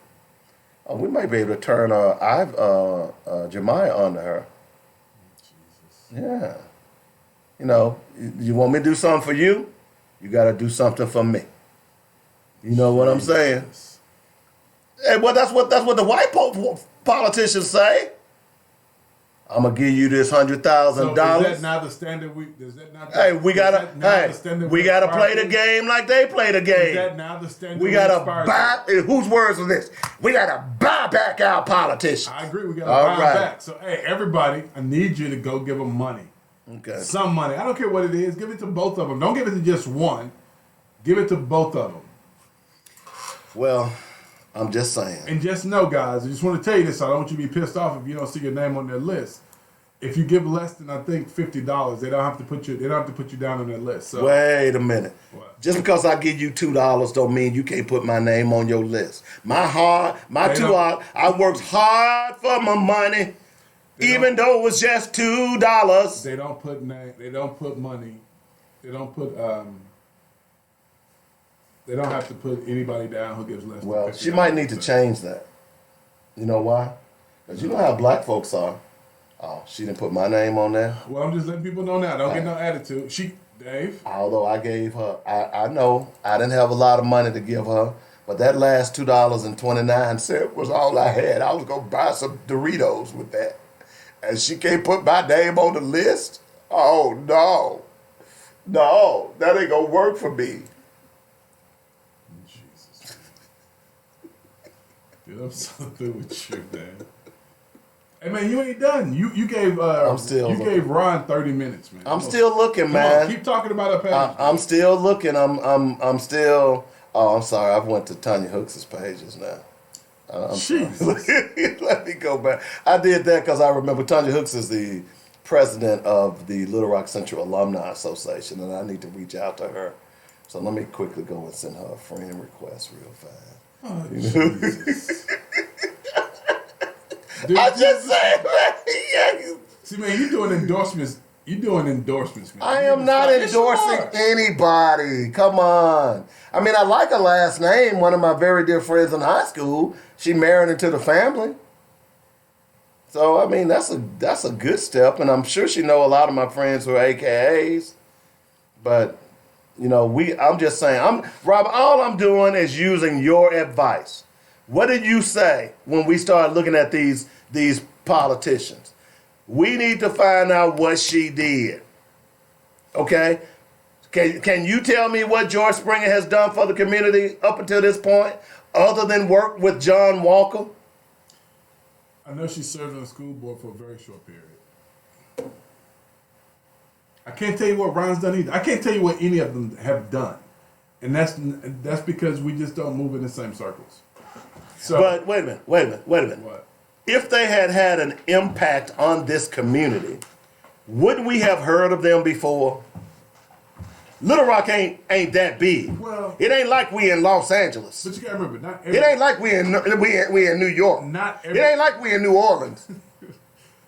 Oh, we might be able to turn Jemiah onto her. Jesus. Yeah. You want me to do something for you? You got to do something for me. You know what I'm saying? Hey, well, that's what the white politicians say. I'm gonna give you this $100,000. So is that now the standard? We gotta play the game like they play the game. Is that now the standard? We gotta buy. Whose words are this? We gotta buy back our politicians. I agree. We gotta buy back. So hey, everybody, I need you to go give them money. Okay. Some money. I don't care what it is. Give it to both of them. Don't give it to just one. Give it to both of them. Well, I'm just saying. And just know, guys, I just want to tell you this. I don't want you to be pissed off if you don't see your name on their list. If you give less than, I think, $50, they don't have to put you down on their list. So. Wait a minute. What? Just because I give you $2 don't mean you can't put my name on your list. I worked hard for my money, even though it was just $2. They don't put money. They don't have to put anybody down who gives less. Well, she might need to change that. You know why? Because you know how black folks are. Oh, she didn't put my name on there? Well, I'm just letting people know now. Don't get no attitude. Dave? Although I gave her, I know I didn't have a lot of money to give her, but that last $2.29 was all I had. I was going to buy some Doritos with that. And she can't put my name on the list? Oh, no. No, that ain't going to work for me. Dude, I'm so through with you, man. Hey man, you ain't done. You gave gave Ron 30 minutes, man. I'm still looking, Come man. on, keep talking about her page. I'm still looking. I'm still. Oh, I'm sorry. I went to Tanya Hooks' pages now. I'm sorry. Let me go back. I did that because I remember Tanya Hooks is the president of the Little Rock Central Alumni Association, and I need to reach out to her. So let me quickly go and send her a friend request real fast. Oh, Jesus. Dude, I just said, man. See, man, you doing endorsements. You doing endorsements, man. I am not endorsing anybody. Come on. I mean, I like her last name. One of my very dear friends in high school, she married into the family. So, I mean, that's a good step. And I'm sure she know a lot of my friends who are AKAs. But, you know, I'm just saying, Rob, all I'm doing is using your advice. What did you say when we started looking at these politicians? We need to find out what she did. Okay? Can you tell me what George Springer has done for the community up until this point, other than work with John Walker? I know she served on the school board for a very short period. I can't tell you what Ron's done either. I can't tell you what any of them have done. And that's because we just don't move in the same circles. So, but wait a minute. What? If they had had an impact on this community, wouldn't we have heard of them before? Little Rock ain't that big. Well, it ain't like we in Los Angeles. But you gotta remember, it ain't like we in New York. It ain't like we in New Orleans.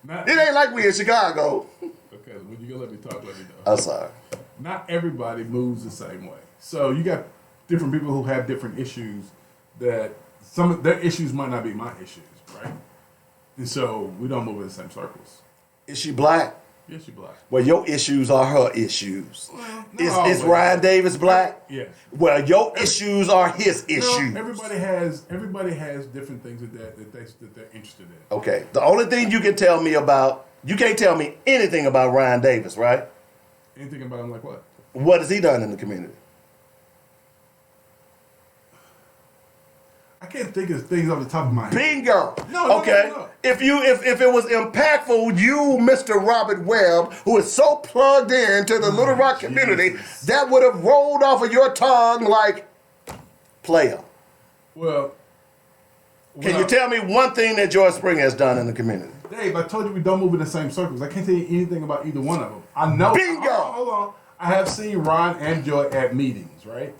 It ain't like we in Chicago. Okay, when you gonna let me talk, let me know. I'm sorry. Not everybody moves the same way. So you got different people who have different issues that some of their issues might not be my issues, right? And so we don't move in the same circles. Is she black? Yes, she's black. Well, your issues are her issues. Well, is Ryan Davis black? Yeah. Well, your issues are his issues. No, everybody has different things that they're interested in. Okay. The only thing you can tell me about, you can't tell me anything about Ryan Davis, right? Anything about him like what? What has he done in the community? I can't think of things off the top of my head. Bingo. No. If it was impactful, you, Mr. Robert Webb, who is so plugged into the Little Rock community, that would have rolled off of your tongue like player. Well, can you tell me one thing that George Springer has done in the community? Dave, I told you we don't move in the same circles. I can't tell you anything about either one of them. I know. Bingo. Hold on. I have seen Ron and Joy at meetings, right?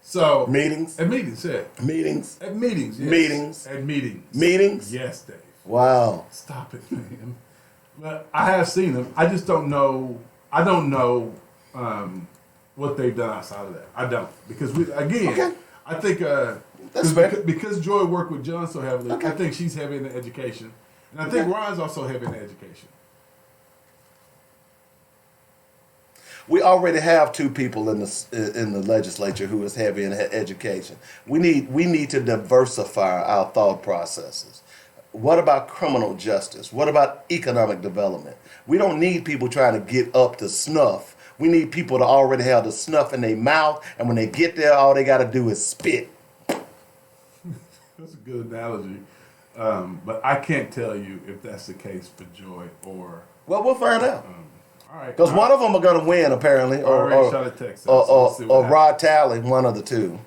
So meetings? At meetings, yeah. Meetings? At meetings, yes. Meetings? At meetings. Meetings? Yes, Dave. Wow. Stop it, man. But I have seen them. I just don't know. I don't know what they've done outside of that. I don't. Because, I think that's fair. Because Joy worked with John so heavily, I think she's heavy in the education. And I think Ron's also heavy in the education. We already have two people in the legislature who is heavy in education. We need to diversify our thought processes. What about criminal justice? What about economic development? We don't need people trying to get up to snuff. We need people to already have the snuff in their mouth, and when they get there, all they got to do is spit. That's a good analogy. But I can't tell you if that's the case for Joy or... Well, we'll find out. All right. Because one of them are going to win, apparently. Or Rod Talley, one of the two.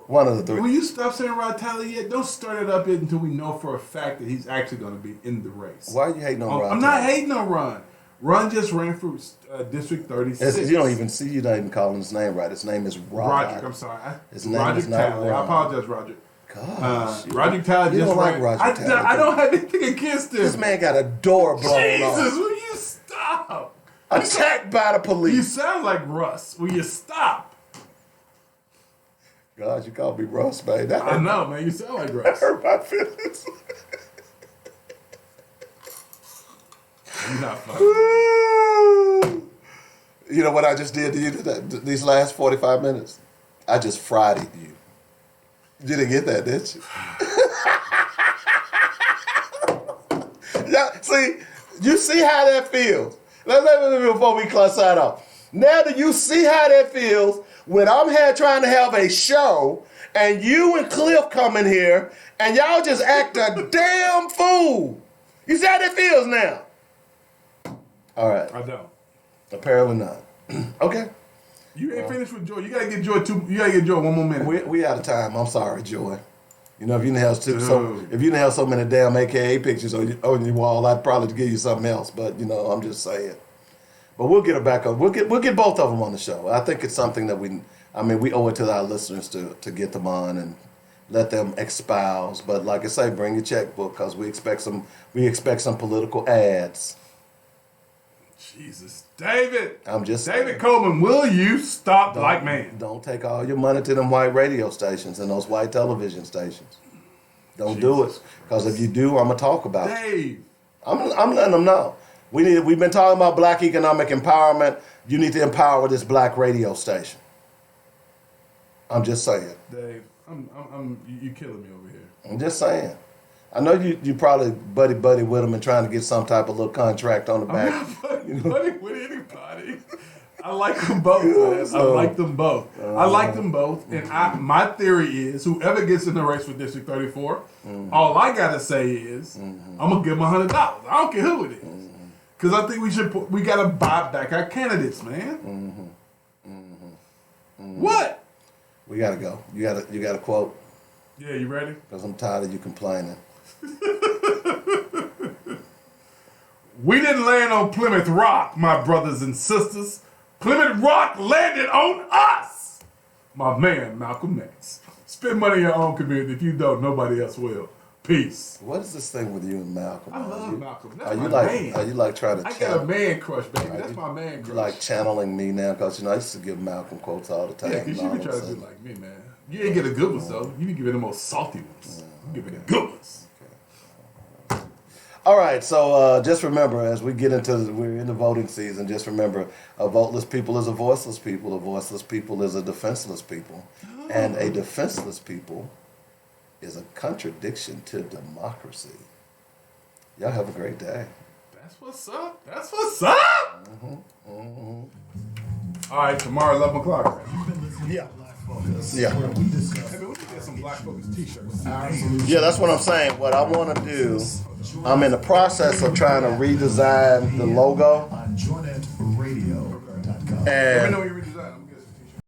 One of the three. Will you stop saying Rod Talley yet? Don't start it up until we know for a fact that he's actually going to be in the race. Why are you hating on Rod Talley? I'm not hating on Ron. Ron just ran for District 36. You're not even calling his name right. His name is Roderick. I'm sorry. His name is not Talley. Ron. I apologize, Roderick. Gosh. Roderick Talley just like ran. Roger Talley. I don't have anything against him. This man got a door blown off. Jesus, will you stop? Attacked by the police. You sound like Russ. Will you stop? God, you called me Russ, man. I know, man. You sound like Russ. That hurt my feelings. You're not funny. You know what I just did to you these last 45 minutes? I just fried you. You didn't get that, did you? Yeah, see, you see how that feels. Let me before we sign off. Now do you see how that feels when I'm here trying to have a show and you and Cliff come in here and y'all just act a damn fool? You see how that feels now? All right. I don't. Apparently not. Okay. You ain't finished with Joy. You gotta get Joy one more minute. We out of time. I'm sorry, Joy. You know, if you didn't have so many damn AKA pictures on your wall, I'd probably give you something else. But you know, I'm just saying. But we'll get her back up. We'll get both of them on the show. I think it's something that we owe it to our listeners to get them on and let them espouse. But like I say, bring your checkbook because we expect some political ads. Jesus, David. I'm just David saying. Coleman. Will you stop like man? Don't take all your money to them white radio stations and those white television stations. Don't do it because if you do, I'm gonna talk about it. Dave. I'm letting them know. We've been talking about black economic empowerment. You need to empower this black radio station. I'm just saying. Dave, you killing me over here. I'm just saying. I know you probably buddy with them and trying to get some type of little contract on the back. I'm not buddy with anybody. I like them both, man. I like them both. And my theory is whoever gets in the race for District 34, all I gotta say is I'm gonna give them $100. I don't care who it is. Because I think we gotta buy back our candidates, man. What? We gotta go. You got a quote? Yeah, you ready? Because I'm tired of you complaining. We didn't land on Plymouth Rock, my brothers and sisters. Plymouth Rock landed on us. My man, Malcolm X. Spend money in your own community. If you don't, nobody else will. Peace. What is this thing with you and Malcolm? I love Malcolm. That's Are you my man. Are you like trying to? I got a man crush, baby. That's my man crush. You like channeling me now because I used to give Malcolm quotes all the time. Yeah, because you be trying to be like me, man. You ain't get a good one, though. You be giving the most salty ones. You give me the good ones. All right, so just remember, as we're in the voting season, just remember, a voteless people is a voiceless people. A voiceless people is a defenseless people. And a defenseless people is a contradiction to democracy. Y'all have a great day. That's what's up. That's what's up. All right, tomorrow, 11 o'clock. Yeah. Yeah. Hey, man, we can get some Black Focus t-shirts. Yeah, that's what I'm saying. What I want to do, I'm in the process of trying to redesign the logo. On JoinetRadio.com. And